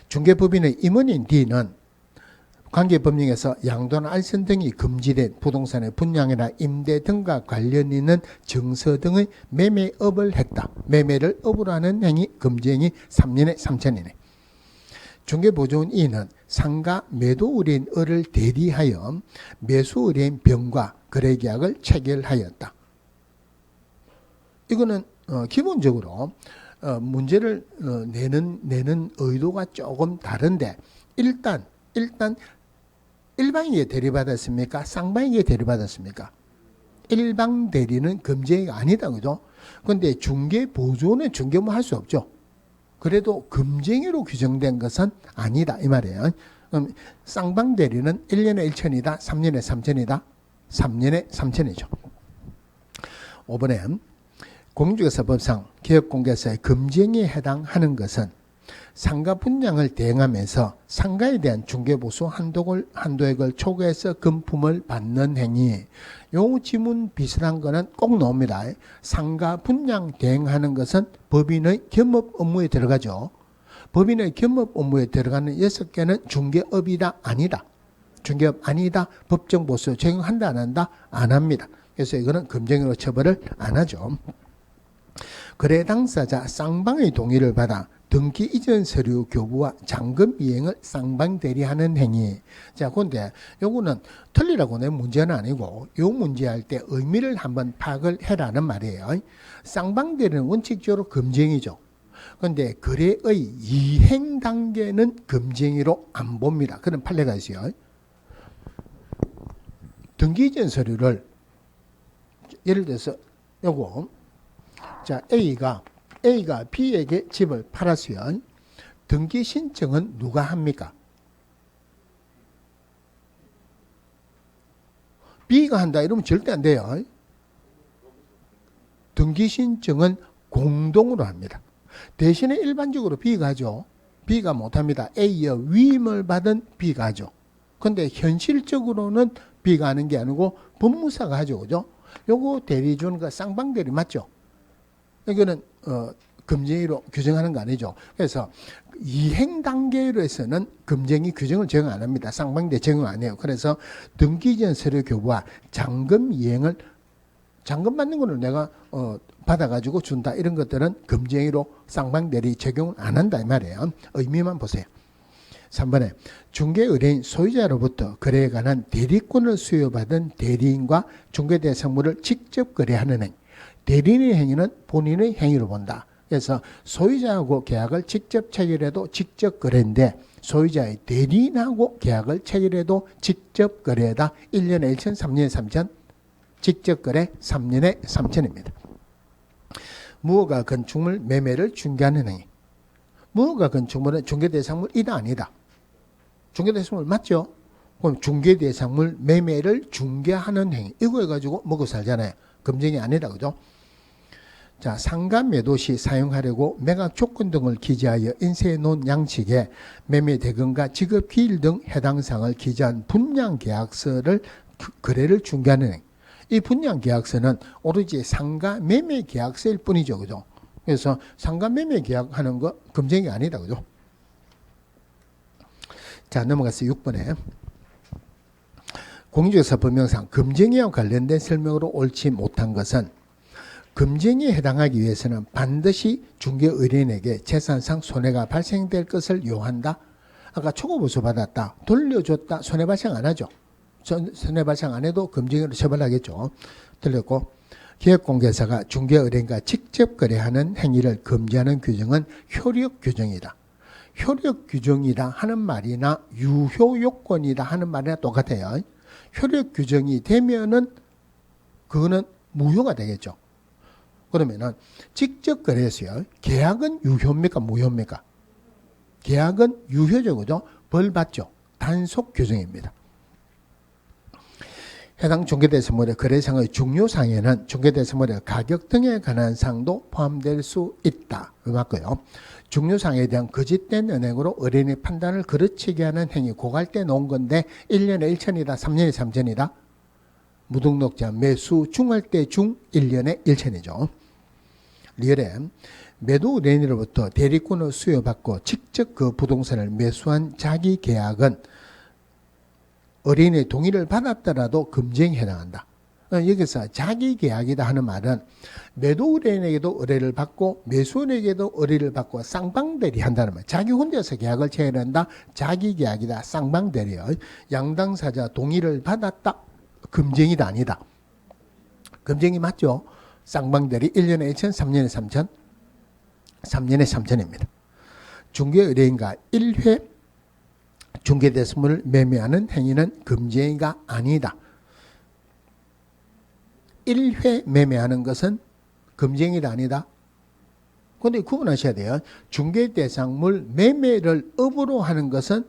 중개법인의 임원인 D는 관계법령에서 양도나 알선 등이 금지된 부동산의 분양이나 임대 등과 관련 있는 증서 등의 매매업을 했다. 매매를 업으로 하는 행위 금지행위 3년에 3천이네. 중개보조원 E는 상가 매도 의뢰인 을을 대리하여 매수 의뢰인 병과 거래계약을 체결하였다. 이거는 기본적으로 문제를 내는 의도가 조금 다른데 일단 일방에게 대리받았습니까? 쌍방에게 대리받았습니까? 일방 대리는 금쟁이가 아니다. 그죠? 그런데 중개보조원은 중개모 할 수 없죠. 그래도 금쟁이로 규정된 것은 아니다 이 말이에요. 그럼 쌍방 대리는 1년에 1천이다. 3년에 3천이다. 3년에 3천이죠. 5번에 공인중개사법상 기업공개사의 금쟁이에 해당하는 것은 상가 분양을 대행하면서 상가에 대한 중개보수 한도액을 초과해서 금품을 받는 행위. 요 지문 비슷한 거는 꼭 나옵니다. 상가 분양 대행하는 것은 법인의 겸업 업무에 들어가죠. 법인의 겸업 업무에 들어가는 6개는 중개업이다 아니다. 중개업 아니다. 법정보수 적용한다 안 한다? 안 합니다. 그래서 이거는 금쟁이로 처벌을 안 하죠. 거래 당사자 쌍방의 동의를 받아 등기 이전 서류 교부와 잔금 이행을 쌍방 대리하는 행위. 자, 그런데 요거는 틀리라고 내 문제는 아니고 요 문제할 때 의미를 한번 파악을 해라는 말이에요. 쌍방 대리는 원칙적으로 금쟁이죠. 그런데 거래의 이행 단계는 금쟁이로 안 봅니다. 그런 판례가 있어요. 등기 이전 서류를 예를 들어서 요거 자 A가 B에게 집을 팔았어요. 등기 신청은 누가 합니까? B가 한다 이러면 절대 안 돼요. 등기 신청은 공동으로 합니다. 대신에 일반적으로 B가 하죠. B가 못합니다. A의 위임을 받은 B가 하죠. 그런데 현실적으로는 B가 하는 게 아니고 법무사가 하죠. 그죠? 요거 대리 주는 거 쌍방 대리 맞죠? 이거는 금쟁이로 규정하는 거 아니죠. 그래서 이행 단계로서는 금쟁이 규정을 적용 안 합니다. 쌍방대 적용 안 해요. 그래서 등기 전 서류 교부와 잔금 이행을 잔금 받는 거는 내가 받아가지고 준다. 이런 것들은 금쟁이로 쌍방대리 적용을 안 한다 이 말이에요. 의미만 보세요. 3번에 중개의뢰인 소유자로부터 거래에 관한 대리권을 수여받은 대리인과 중개대상물을 직접 거래하는 행위. 대리인의 행위는 본인의 행위로 본다. 그래서 소유자하고 계약을 직접 체결해도 직접 거래인데 소유자의 대리인하고 계약을 체결해도 직접 거래다. 1년에 1천, 3년에 3천, 직접 거래 3년에 3천입니다. 무허가 건축물 매매를 중개하는 행위. 무허가 건축물은 중개대상물이다 아니다. 중개대상물 맞죠? 그럼 중개대상물 매매를 중개하는 행위. 이거 해가지고 먹고 살잖아요. 금쟁이 아니다. 그죠? 자, 상가 매도 시 사용하려고 매각 조건 등을 기재하여 인쇄해 놓은 양식에 매매 대금과 지급 기일 등 해당 사항을 기재한 분양 계약서를 거래를 중개하는 행위. 이 분양 계약서는 오로지 상가 매매 계약서일 뿐이죠. 그죠? 그래서 상가 매매 계약하는 거 금쟁이 아니다. 그죠? 자, 넘어가서 6번에 공인중개사 법령상 금쟁이와 관련된 설명으로 옳지 못한 것은 금쟁이에 해당하기 위해서는 반드시 중개의뢰인에게 재산상 손해가 발생될 것을 요한다. 아까 초과보수 받았다. 돌려줬다. 손해발생 안 하죠. 손해발생 안 해도 금쟁이로 처벌하겠죠. 틀렸고 기획공개사가 중개의뢰인과 직접 거래하는 행위를 금지하는 규정은 효력 규정이다. 효력 규정이다 하는 말이나 유효 요건이다 하는 말이나 똑같아요. 효력 규정이 되면은 그거는 무효가 되겠죠. 그러면은 직접 거래했어요. 계약은 유효입니까? 무효입니까? 계약은 유효죠. 그죠? 벌 받죠. 단속 규정입니다. 해당 중개대상물의 거래상의 중요사항에는 중개대상물의 가격 등에 관한 사항도 포함될 수 있다. 맞고요. 중요사항에 대한 거짓된 은행으로 의뢰인의 판단을 그르치게 하는 행위 고갈 때 놓은 건데 1년에 1천이다. 3년에 3천이다. 무등록자 매수 중할 때 중 1년에 1천이죠. 리얼에 매도 의뢰인으로부터 대리권을 수여받고 직접 그 부동산을 매수한 자기 계약은 의뢰인의 동의를 받았더라도 금쟁이에 해당한다. 여기서 자기 계약이다 하는 말은 매도 의뢰인에게도 의뢰를 받고 매수인에게도 의뢰를 받고 쌍방대리 한다는 말. 자기 혼자서 계약을 체결한다. 자기 계약이다. 쌍방대리요. 양당사자 동의를 받았다. 금쟁이다 아니다. 금쟁이 맞죠? 쌍방대리 1년에 1천, 3년에 3천, 3년에 3천입니다. 중개의뢰인과 1회 중개대상물을 매매하는 행위는 금쟁이가 아니다. 1회 매매하는 것은 금쟁이가 아니다. 그런데 구분하셔야 돼요. 중개대상물 매매를 업으로 하는 것은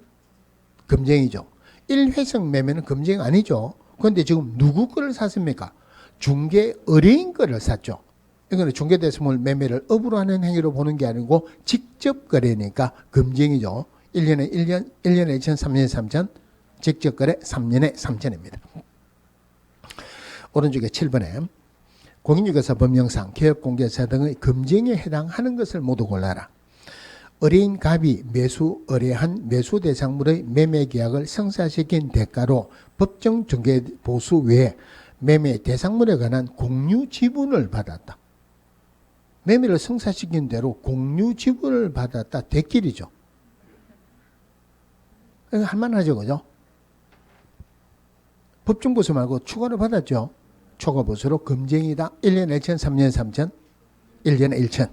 금쟁이죠. 1회성 매매는 금쟁이 아니죠. 그런데 지금 누구 거를 샀습니까? 중개의뢰인 거를 샀죠. 이거는 중개대상물 매매를 업으로 하는 행위로 보는 게 아니고 직접 거래니까 금쟁이죠. 1년에 1년, 1년에 2천, 3년에 3천, 직접 거래 3년에 3천입니다. 오른쪽에 7번에 공인중개사 법령상 개업공개사 등의 금쟁이에 해당하는 것을 모두 골라라. 의뢰인 갑이 매수 의뢰한 매수 대상물의 매매 계약을 성사시킨 대가로 법정 중개 보수 외에 매매 대상물에 관한 공유 지분을 받았다. 매매를 성사시킨 대로 공유 지분을 받았다. 대길이죠. 할만하죠. 그죠? 법정 보수 말고 추가로 받았죠. 초과 보수로 금쟁이다. 1년에 1천, 3년에 3천, 1년에 1천.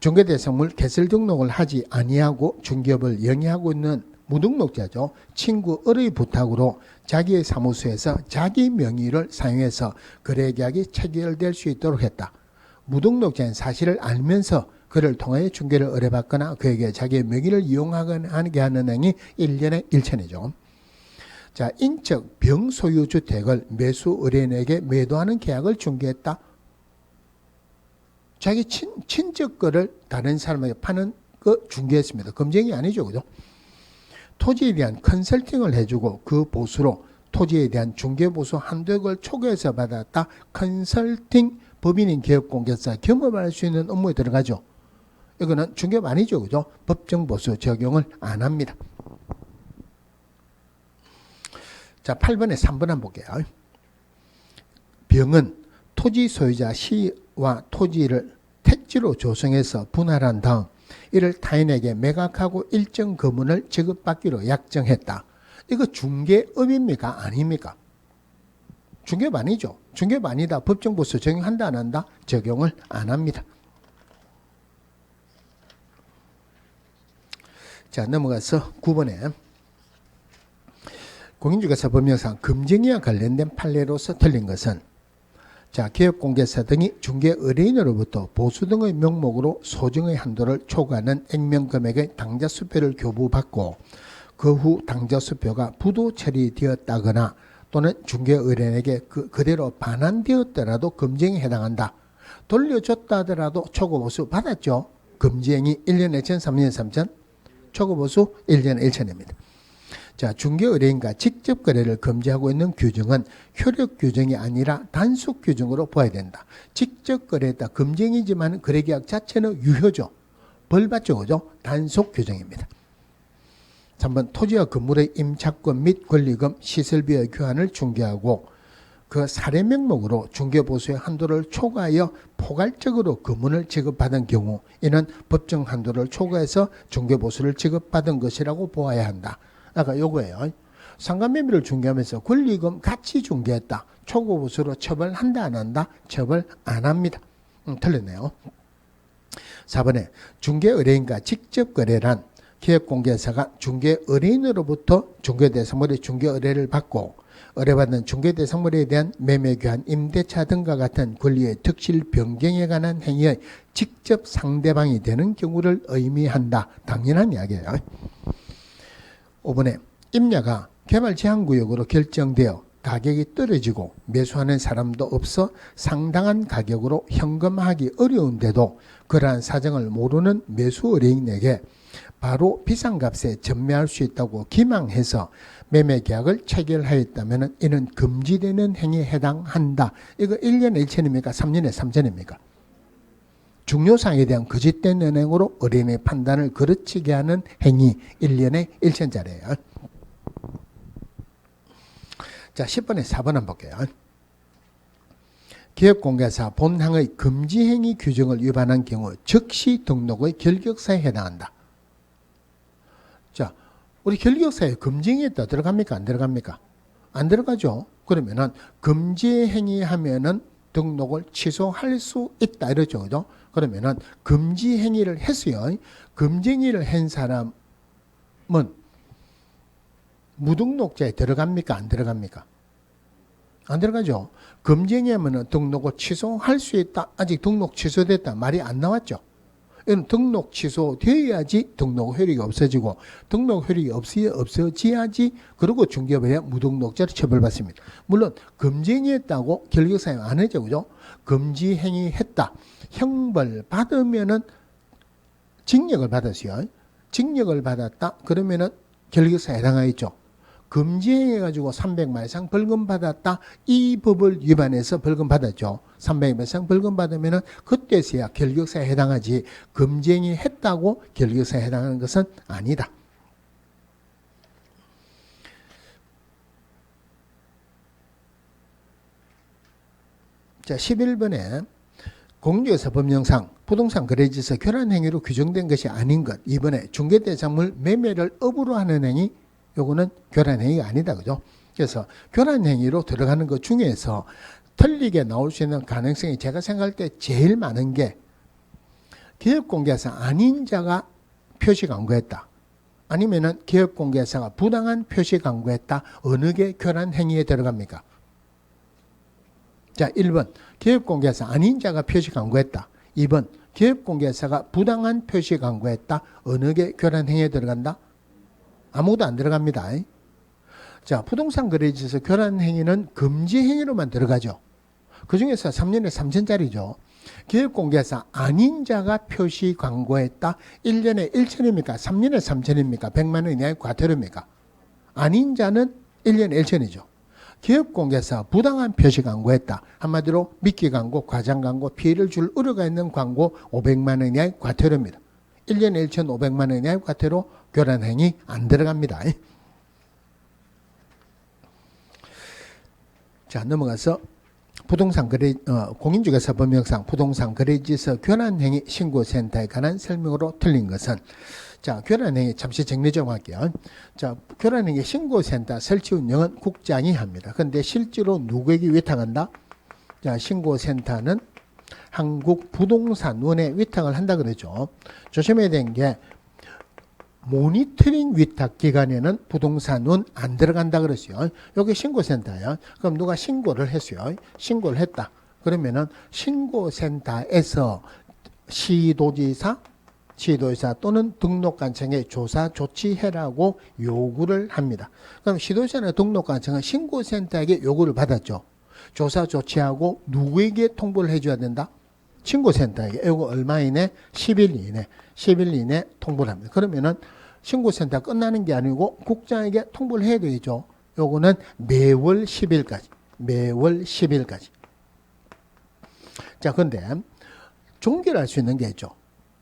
중개대상물 개설 등록을 하지 아니하고 중개업을 영위하고 있는 무등록자죠. 친구의 부탁으로 자기의 사무소에서 자기 명의를 사용해서 거래계약이 체결될 수 있도록 했다. 무등록자인 사실을 알면서 그를 통하여 중개를 의뢰받거나 그에게 자기의 명의를 이용하게 하는 행위 1년에 1천이죠. 자, 인적 병소유 주택을 매수 의뢰인에게 매도하는 계약을 중개했다. 자기 친적 거를 다른 사람에게 파는 거 중개했습니다. 금쟁이 아니죠. 그죠? 토지에 대한 컨설팅을 해주고 그 보수로 토지에 대한 중개보수 한도액을 초과해서 받았다. 컨설팅 법인인 개업공개사 겸업할 수 있는 업무에 들어가죠. 이거는 중개업 아니죠. 그죠? 법정보수 적용을 안 합니다. 자, 8번에 3번 한번 볼게요. 병은 토지 소유자 시와 토지를 택지로 조성해서 분할한 다음 이를 타인에게 매각하고 일정 거문을 지급받기로 약정했다. 이거 중개업입니까? 아닙니까? 중개업 아니죠. 중개업 아니다. 법정보수 적용한다 안 한다? 적용을 안 합니다. 자, 넘어가서 9번에 공인중개사 법령상 금쟁이와 관련된 판례로서 틀린 것은 자, 기업공개사 등이 중개 의뢰인으로부터 보수 등의 명목으로 소정의 한도를 초과하는 액면금액의 당좌수표를 교부받고 그 후 당좌수표가 부도 처리되었다거나 또는 중개 의뢰인에게 그대로 반환되었더라도 금쟁에 해당한다. 돌려줬다 하더라도 초과보수 받았죠. 금쟁이 1년에 1천, 3년에 3천, 초과보수 1년에 1천입니다. 자, 중개 의뢰인과 직접 거래를 금지하고 있는 규정은 효력 규정이 아니라 단속 규정으로 봐야 된다. 직접 거래했다 금쟁이지만 거래계약 자체는 유효죠. 벌 받죠, 그죠? 단속 규정입니다. 3번 토지와 건물의 임차권 및 권리금, 시설비의 교환을 중개하고 그 사례 명목으로 중개보수의 한도를 초과하여 포괄적으로 금문을 지급받은 경우 이는 법정 한도를 초과해서 중개보수를 지급받은 것이라고 보아야 한다. 아까 요거예요. 상간매매를 중개하면서 권리금 같이 중개했다. 초과보수로 처벌한다 안 한다? 처벌 안 합니다. 틀렸네요. 4번에 중개 의뢰인과 직접 거래란 기업공개사가 중개 의뢰인으로부터 중개대상물의 중개 의뢰를 받고 의뢰받는 중개대상물에 대한 매매 교환, 임대차 등과 같은 권리의 특실 변경에 관한 행위의 직접 상대방이 되는 경우를 의미한다. 당연한 이야기예요. 5번에 임야가 개발 제한구역으로 결정되어 가격이 떨어지고 매수하는 사람도 없어 상당한 가격으로 현금화하기 어려운데도 그러한 사정을 모르는 매수 의뢰인에게 바로 비싼 값에 전매할 수 있다고 기망해서 매매 계약을 체결하였다면 이는 금지되는 행위에 해당한다. 이거 1년에 1천입니까? 3년에 3천입니까? 중요사항에 대한 거짓된 은행으로 의뢰인의 판단을 거르치게 하는 행위 1년에 1천짜리예요. 자, 10번에 4번 한번 볼게요. 기업공개사 본항의 금지행위 규정을 위반한 경우 즉시 등록의 결격사에 해당한다. 자, 우리 결격사에 금지행위했다 들어갑니까? 안 들어갑니까? 안 들어가죠. 그러면은 금지행위 하면은 등록을 취소할 수 있다 이러죠. 그죠? 그러면은 금지행위를 했어요. 금지행위를 한 사람은 무등록자에 들어갑니까? 안 들어갑니까? 안 들어가죠. 금지행위하면은 등록을 취소할 수 있다. 아직 등록 취소됐다. 말이 안 나왔죠. 이건 등록 취소되어야지 등록 효력이 없어지고 등록 효력이 없어져야지 그리고 중개업에 대한 무등록자로 처벌받습니다. 물론 금지행위했다고 결격사유 안 하죠. 그죠? 금지행위했다. 형벌 받으면은 징역을 받았어요. 징역을 받았다. 그러면은 결격사에 해당하겠죠. 금지행위해가지고 300만 이상 벌금 받았다. 이 법을 위반해서 벌금 받았죠. 300만 이상 벌금 받으면은 그때서야 결격사에 해당하지 금지행위 했다고 결격사에 해당하는 것은 아니다. 자, 11번에 공인중개사 법령상 부동산 거래지에서 교란 행위로 규정된 것이 아닌 것. 2번에 중개대상물 매매를 업으로 하는 행위. 요거는 교란행위가 아니다. 그죠? 그래서 교란행위로 들어가는 것 중에서 틀리게 나올 수 있는 가능성이 제가 생각할 때 제일 많은 게 기업공개사 아닌 자가 표시 광고했다. 아니면은 기업공개사가 부당한 표시 광고했다. 어느 게 교란행위에 들어갑니까? 자, 1번 기업공개사 아닌 자가 표시 광고했다. 2번 기업공개사가 부당한 표시 광고했다. 어느 게 교란행위에 들어간다? 아무것도 안 들어갑니다. 자, 부동산 거래지에서 교란행위는 금지행위로만 들어가죠. 그 중에서 3년에 3천짜리죠. 기업공개사 아닌 자가 표시 광고했다. 1년에 1천입니까? 3년에 3천입니까? 100만 원 이하의 과태료입니까? 아닌 자는 1년에 1천이죠. 기업공개사 부당한 표시 광고했다. 한마디로 미끼 광고, 과장 광고, 피해를 줄 우려가 있는 광고 500만 원 이하의 과태료입니다. 1년에 1,500만 원 이하의 과태료 교란행위 안 들어갑니다. 자, 넘어가서 부동산 거래 공인중개사 법령상 부동산 거래지서 교란행위 신고센터에 관한 설명으로 틀린 것은 자, 교란행위 잠시 정리 좀 할게요. 자, 교란행위 신고센터 설치 운영은 국장이 합니다. 그런데 실제로 누구에게 위탁한다? 자, 신고센터는 한국부동산원에 위탁을 한다 그러죠. 조심해야 되는 게 모니터링 위탁 기관에는 부동산원 안 들어간다 그랬어요. 여기 신고센터예요. 그럼 누가 신고를 했어요. 신고를 했다. 그러면은 신고센터에서 시도지사 또는 등록관청에 조사 조치해라고 요구를 합니다. 그럼 시도지사나 등록관청은 신고센터에게 요구를 받았죠. 조사 조치하고 누구에게 통보를 해줘야 된다? 신고센터에게. 이거 얼마 이내? 10일 이내. 10일 이내 통보를 합니다. 그러면은 신고센터 끝나는 게 아니고 국장에게 통보를 해야 되죠. 요거는 매월 10일까지. 매월 10일까지. 자, 근데 종결할 수 있는 게 있죠.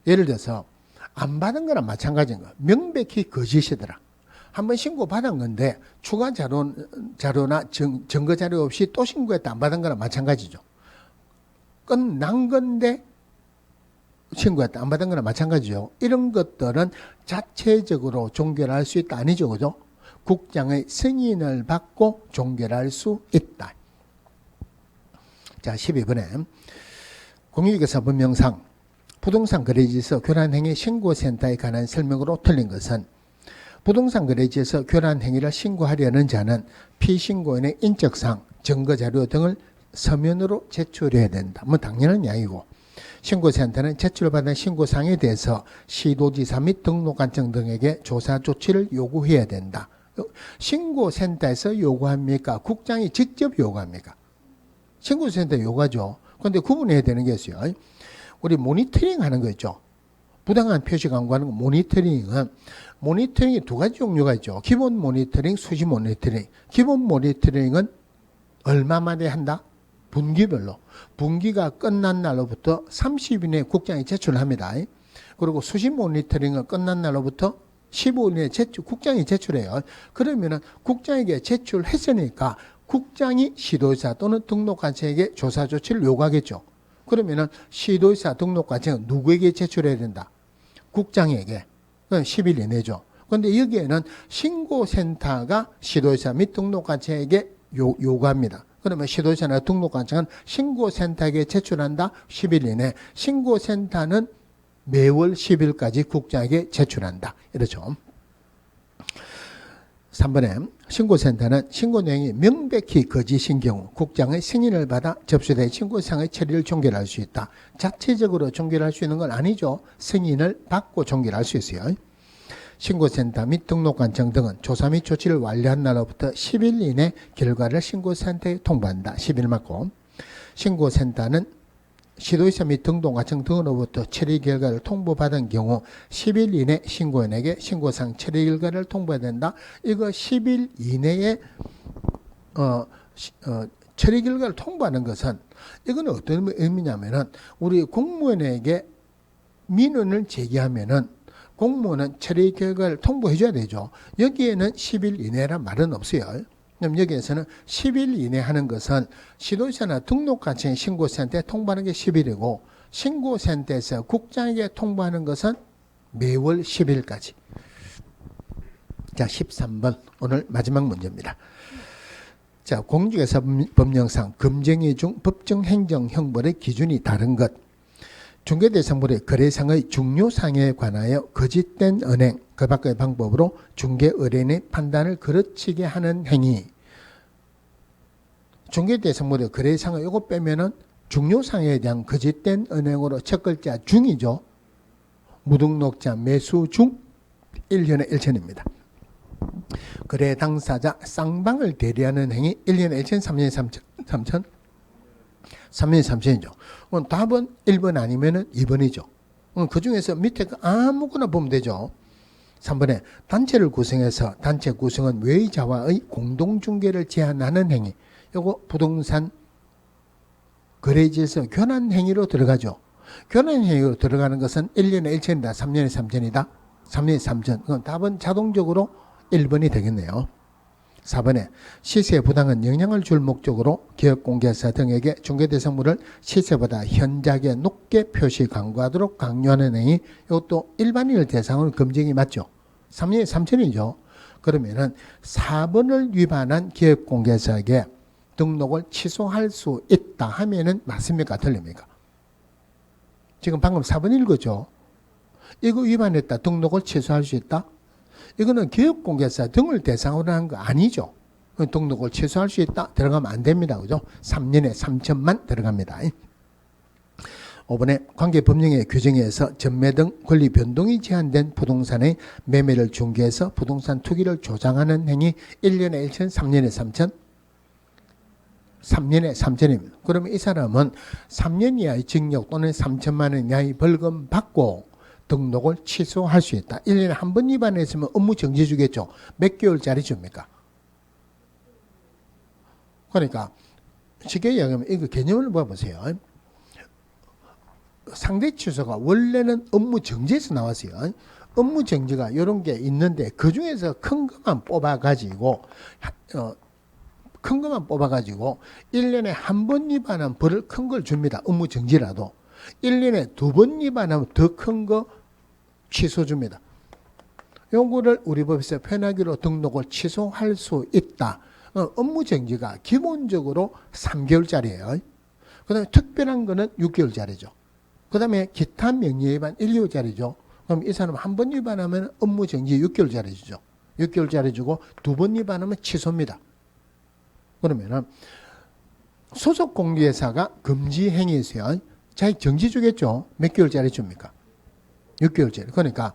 예를 들어서 안 받은 거랑 마찬가지인 거야. 명백히 거짓이더라. 한번 신고 받은 건데 추가 자료나 증거 자료 없이 또 신고했다 안 받은 거랑 마찬가지죠. 끝난 건데 신고했다 안 받은 거랑 마찬가지죠. 이런 것들은 자체적으로 종결할 수 있다 아니죠, 그죠? 국장의 승인을 받고 종결할 수 있다. 자, 12번에 공인중개사 법령상 부동산 거래지에서 교란행위 신고센터에 관한 설명으로 틀린 것은 부동산 거래지에서 교란행위를 신고하려는 자는 피신고인의 인적사항, 증거자료 등을 서면으로 제출해야 된다. 뭐 당연한 이야기고 신고센터는 제출받은 신고사항에 대해서 시도지사 및 등록관청 등에게 조사 조치를 요구해야 된다. 신고센터에서 요구합니까? 국장이 직접 요구합니까? 신고센터 요구하죠. 그런데 구분해야 되는 게 있어요. 우리 모니터링 하는 거 있죠. 부당한 표시 광고하는 거 모니터링이 두 가지 종류가 있죠. 기본 모니터링, 수시 모니터링. 기본 모니터링은 얼마 만에 한다? 분기별로. 분기가 끝난 날로부터 30일 내에 국장이 제출합니다. 그리고 수시 모니터링은 끝난 날로부터 15일 내에 국장이 제출해요. 그러면은 국장에게 제출했으니까 국장이 시도지사 또는 등록관청에게 조사 조치를 요구하겠죠. 그러면은 시도지사 등록관청은 누구에게 제출해야 된다? 국장에게. 그건 10일 이내죠. 그런데 여기에는 신고센터가 시도지사 및 등록관청에게 요구합니다. 그러면 시도지사나 등록관청은 신고센터에게 제출한다. 10일 이내. 신고센터는 매월 10일까지 국장에게 제출한다. 이렇죠. 3번에 신고센터는 신고 내용이 명백히 거짓인 경우 국장의 승인을 받아 접수된 신고사항의 처리를 종결할 수 있다. 자체적으로 종결할 수 있는 건 아니죠. 승인을 받고 종결할 수 있어요. 신고센터 및 등록관청 등은 조사 및 조치를 완료한 날로부터 10일 이내 결과를 신고센터에 통보한다. 10일 맞고 신고센터는 시도지사 및 등록관청 등으로부터 처리 결과를 통보받은 경우 10일 이내 신고인에게 신고사항 처리 결과를 통보해야 된다. 이거 10일 이내에 처리 결과를 통보하는 것은 이건 어떤 의미냐면은 우리 공무원에게 민원을 제기하면은 공무원은 처리 결과를 통보해 줘야 되죠. 여기에는 10일 이내란 말은 없어요. 그럼 여기에서는 10일 이내 하는 것은 시도지사나 등록관청 신고센터에 통보하는 게 10일이고 신고센터에서 국장에게 통보하는 것은 매월 10일까지. 자, 13번 오늘 마지막 문제입니다. 자, 공인중개사 법령상 금정위 중 법정 행정 형벌의 기준이 다른 것. 중개대상물의 거래상의 중요사항에 관하여 거짓된 은행, 그 밖의 방법으로 중개의뢰인의 판단을 그르치게 하는 행위. 중개대상물의 거래상을 이거 빼면은 중요사항에 대한 거짓된 은행으로 첫 글자 중이죠. 무등록자 매수 중 1년에 1천입니다. 거래 당사자 쌍방을 대리하는 행위 1년에 1천, 3년에 3천? 3년에 3천이죠. 그럼 답은 1번 아니면 2번이죠. 그 중에서 밑에 아무거나 보면 되죠. 3번에 단체를 구성해서 단체 구성은 외자와의 공동중개를 제한하는 행위. 요거 부동산 거래지에서 교란행위로 들어가죠. 교란행위로 들어가는 것은 1년에 1천이다. 3년에 3천이다. 3년에 3천. 그럼 답은 자동적으로 1번이 되겠네요. 4번에 시세에 부당한 영향을 줄 목적으로 기업공개사 등에게 중개대상물을 시세보다 현저하게 높게 표시 광고하도록 강요하는 행위. 이것도 일반인을 대상으로 검증이 맞죠. 3년에 3천이죠. 그러면은 4번을 위반한 기업공개사에게 등록을 취소할 수 있다 하면은 맞습니까? 틀립니까? 지금 방금 4번 읽었죠. 이거 위반했다. 등록을 취소할 수 있다? 이거는 기업공개사 등을 대상으로 한 거 아니죠. 등록을 취소할 수 있다. 들어가면 안 됩니다. 그죠? 3년에 3천만 들어갑니다. 5번에 관계법령의 규정에 의해서 전매 등 권리 변동이 제한된 부동산의 매매를 중개해서 부동산 투기를 조장하는 행위. 1년에 1천, 3년에 3천. 3년에 3천입니다. 그러면 이 사람은 3년 이하의 징역 또는 3천만 원 이하의 벌금 받고 등록을 취소할 수 있다. 1년에 한 번 위반했으면 업무 정지 주겠죠. 몇 개월짜리 줍니까? 그러니까 쉽게 이야기하면 이거 개념을 봐보세요. 상대 취소가 원래는 업무 정지에서 나왔어요. 업무 정지가 이런 게 있는데 그 중에서 큰 것만 뽑아가지고 1년에 한 번 위반하면 벌을 큰 걸 줍니다. 업무 정지라도. 1년에 2번 위반하면 더 큰 거 취소 줍니다. 요거를 우리 법에서 편하기로 등록을 취소할 수 있다. 업무 정지가 기본적으로 3개월짜리예요. 그 다음에 특별한 거는 6개월짜리죠. 그 다음에 기타 명령 위반 1개월짜리죠. 그럼 이 사람 한 번 위반하면 업무 정지 6개월짜리 주죠. 6개월짜리 주고 2번 위반하면 취소입니다. 그러면은 소속 공개사가 금지 행위에서요. 자기 정지 주겠죠. 몇 개월짜리 줍니까? 6개월짜리. 그러니까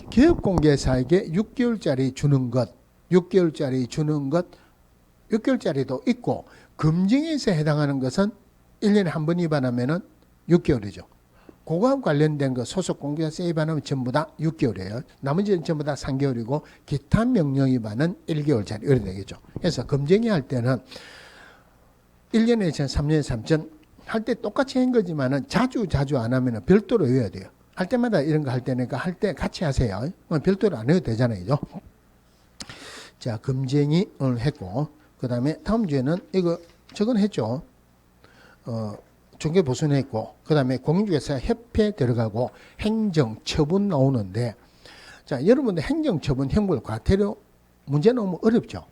기업 공개사에게 6개월짜리 주는 것, 6개월짜리도 있고 금징에서 해당하는 것은 1년에 한 번 위반하면은 6개월이죠. 그거와 관련된 거 소속 공개사 위반하면 전부 다 6개월이에요. 나머지는 전부 다 3개월이고 기타 명령 위반은 1개월짜리 이렇게 되겠죠. 그래서 검증이 할 때는 1년에 2천, 3년에 3천 할 때 똑같이 한 거지만은 자주 안 하면은 별도로 외워야 돼요. 할 때마다 이런 거 할 때니까 할 때 같이 하세요. 별도로 안 해도 되잖아요. 자, 검증이 오늘 했고 그 다음에 다음 주에는 이거 저건 했죠. 중개보수는 했고 그 다음에 공인중개사 협회 들어가고 행정처분 나오는데 자 여러분들 행정처분 형벌 과태료 문제 나오면 어렵죠.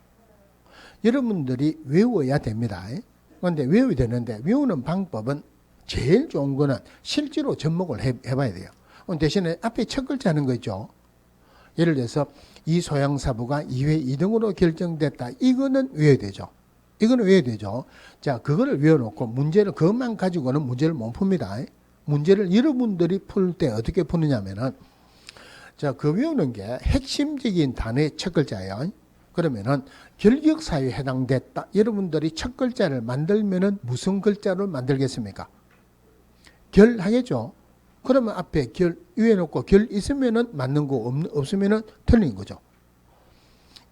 여러분들이 외워야 됩니다. 그런데 외워야 되는데 외우는 방법은 제일 좋은 거는 실제로 접목을 해봐야 돼요. 대신에 앞에 첫 글자 하는 거 있죠. 예를 들어서 이 소양사부가 2회 2등으로 결정됐다. 이거는 외워야 되죠. 이거는 외워야 되죠. 자, 그거를 외워놓고 문제를 그것만 가지고는 문제를 못 풉니다. 문제를 여러분들이 풀 때 어떻게 푸느냐면은 자, 그 외우는 게 핵심적인 단어의 첫 글자예요. 그러면은 결격사유에 해당됐다. 여러분들이 첫 글자를 만들면은 무슨 글자를 만들겠습니까? 결 하겠죠. 그러면 앞에 결 위에 놓고 결 있으면은 맞는 거 없으면은 틀린 거죠.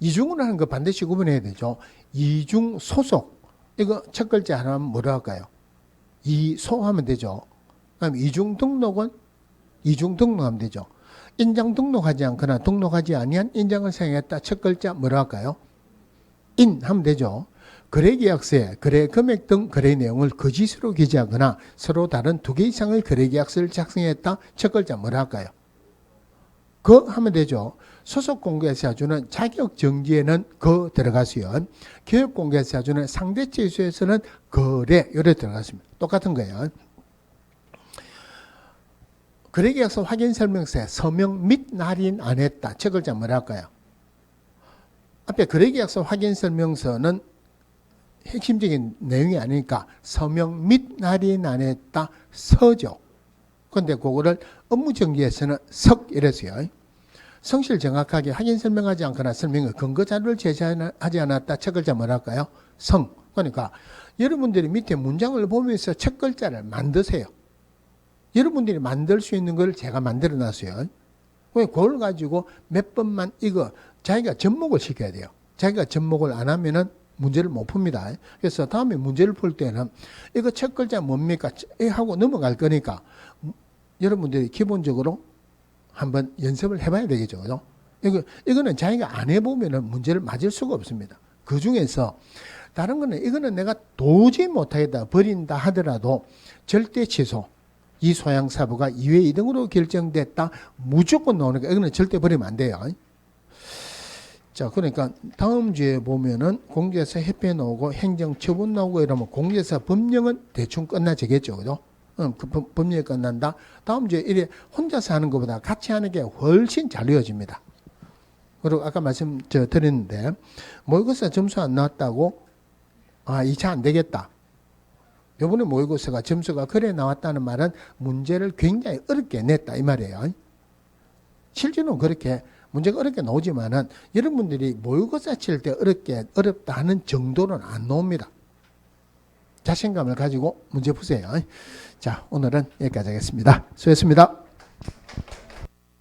이중으로 하는 거 반드시 구분해야 되죠. 이중 소속. 이거 첫 글자 하나면 뭐라 할까요? 이소하면 되죠. 그럼 이중 등록은 이중 등록하면 되죠. 인장 등록하지 않거나 등록하지 아니한 인장을 사용했다. 첫 글자 뭐라 할까요? 인 하면 되죠. 거래계약서에 거래 금액 등 거래 내용을 거짓으로 기재하거나 서로 다른 2개 이상의 거래계약서를 작성했다. 첫 글자 뭐라 할까요? 그 하면 되죠. 소속 공개사주는 자격 정지에는 그 들어갔어요. 기업 공개사주는 상대 취소에서는 거래 요래 들어갔습니다. 똑같은 거예요. 거래계약서 확인설명서에 서명 및 날인 안 했다. 첫 글자 뭐라 할까요? 앞에 거래계약서 확인설명서는 핵심적인 내용이 아니니까 서명 및 날인 안 했다. 서죠. 그런데 그거를 업무정지에서는 석 이랬어요. 성실 정확하게 확인 설명하지 않거나 설명의 근거 자료를 제시하지 않았다. 첫 글자 뭐랄까요? 성. 그러니까 여러분들이 밑에 문장을 보면서 첫 글자를 만드세요. 여러분들이 만들 수 있는 걸 제가 만들어 놨어요. 그걸 가지고 몇 번만 이거 자기가 접목을 시켜야 돼요. 자기가 접목을 안 하면은 문제를 못 풉니다. 그래서 다음에 문제를 풀 때는 이거 첫 글자 뭡니까? 하고 넘어갈 거니까 여러분들이 기본적으로 한번 연습을 해봐야 되겠죠. 그죠? 이거는 자기가 안 해보면은 문제를 맞을 수가 없습니다. 그 중에서 다른 거는 이거는 내가 도저히 못하겠다 버린다 하더라도 절대 취소. 이 소양사부가 2회 2등으로 결정됐다. 무조건 나오니까 이거는 절대 버리면 안 돼요. 자, 그러니까 다음 주에 보면은 공제사 협회 나오고 행정처분 나오고 이러면 공제사 법령은 대충 끝나지겠죠. 그죠? 그 법령이 끝난다. 다음 주에 이래 혼자서 하는 것보다 같이 하는 게 훨씬 잘 이어집니다. 그리고 아까 말씀 드렸는데 모의고사 점수 안 나왔다고 2차 안 되겠다. 이번에 모의고사가 점수가 그래 나왔다는 말은 문제를 굉장히 어렵게 냈다 이 말이에요. 실제로는 그렇게 문제가 어렵게 나오지만은 여러분들이 모의고사 칠 때 어렵다 하는 정도는 안 나옵니다. 자신감을 가지고 문제 푸세요. 자, 오늘은 여기까지 하겠습니다. 수고했습니다.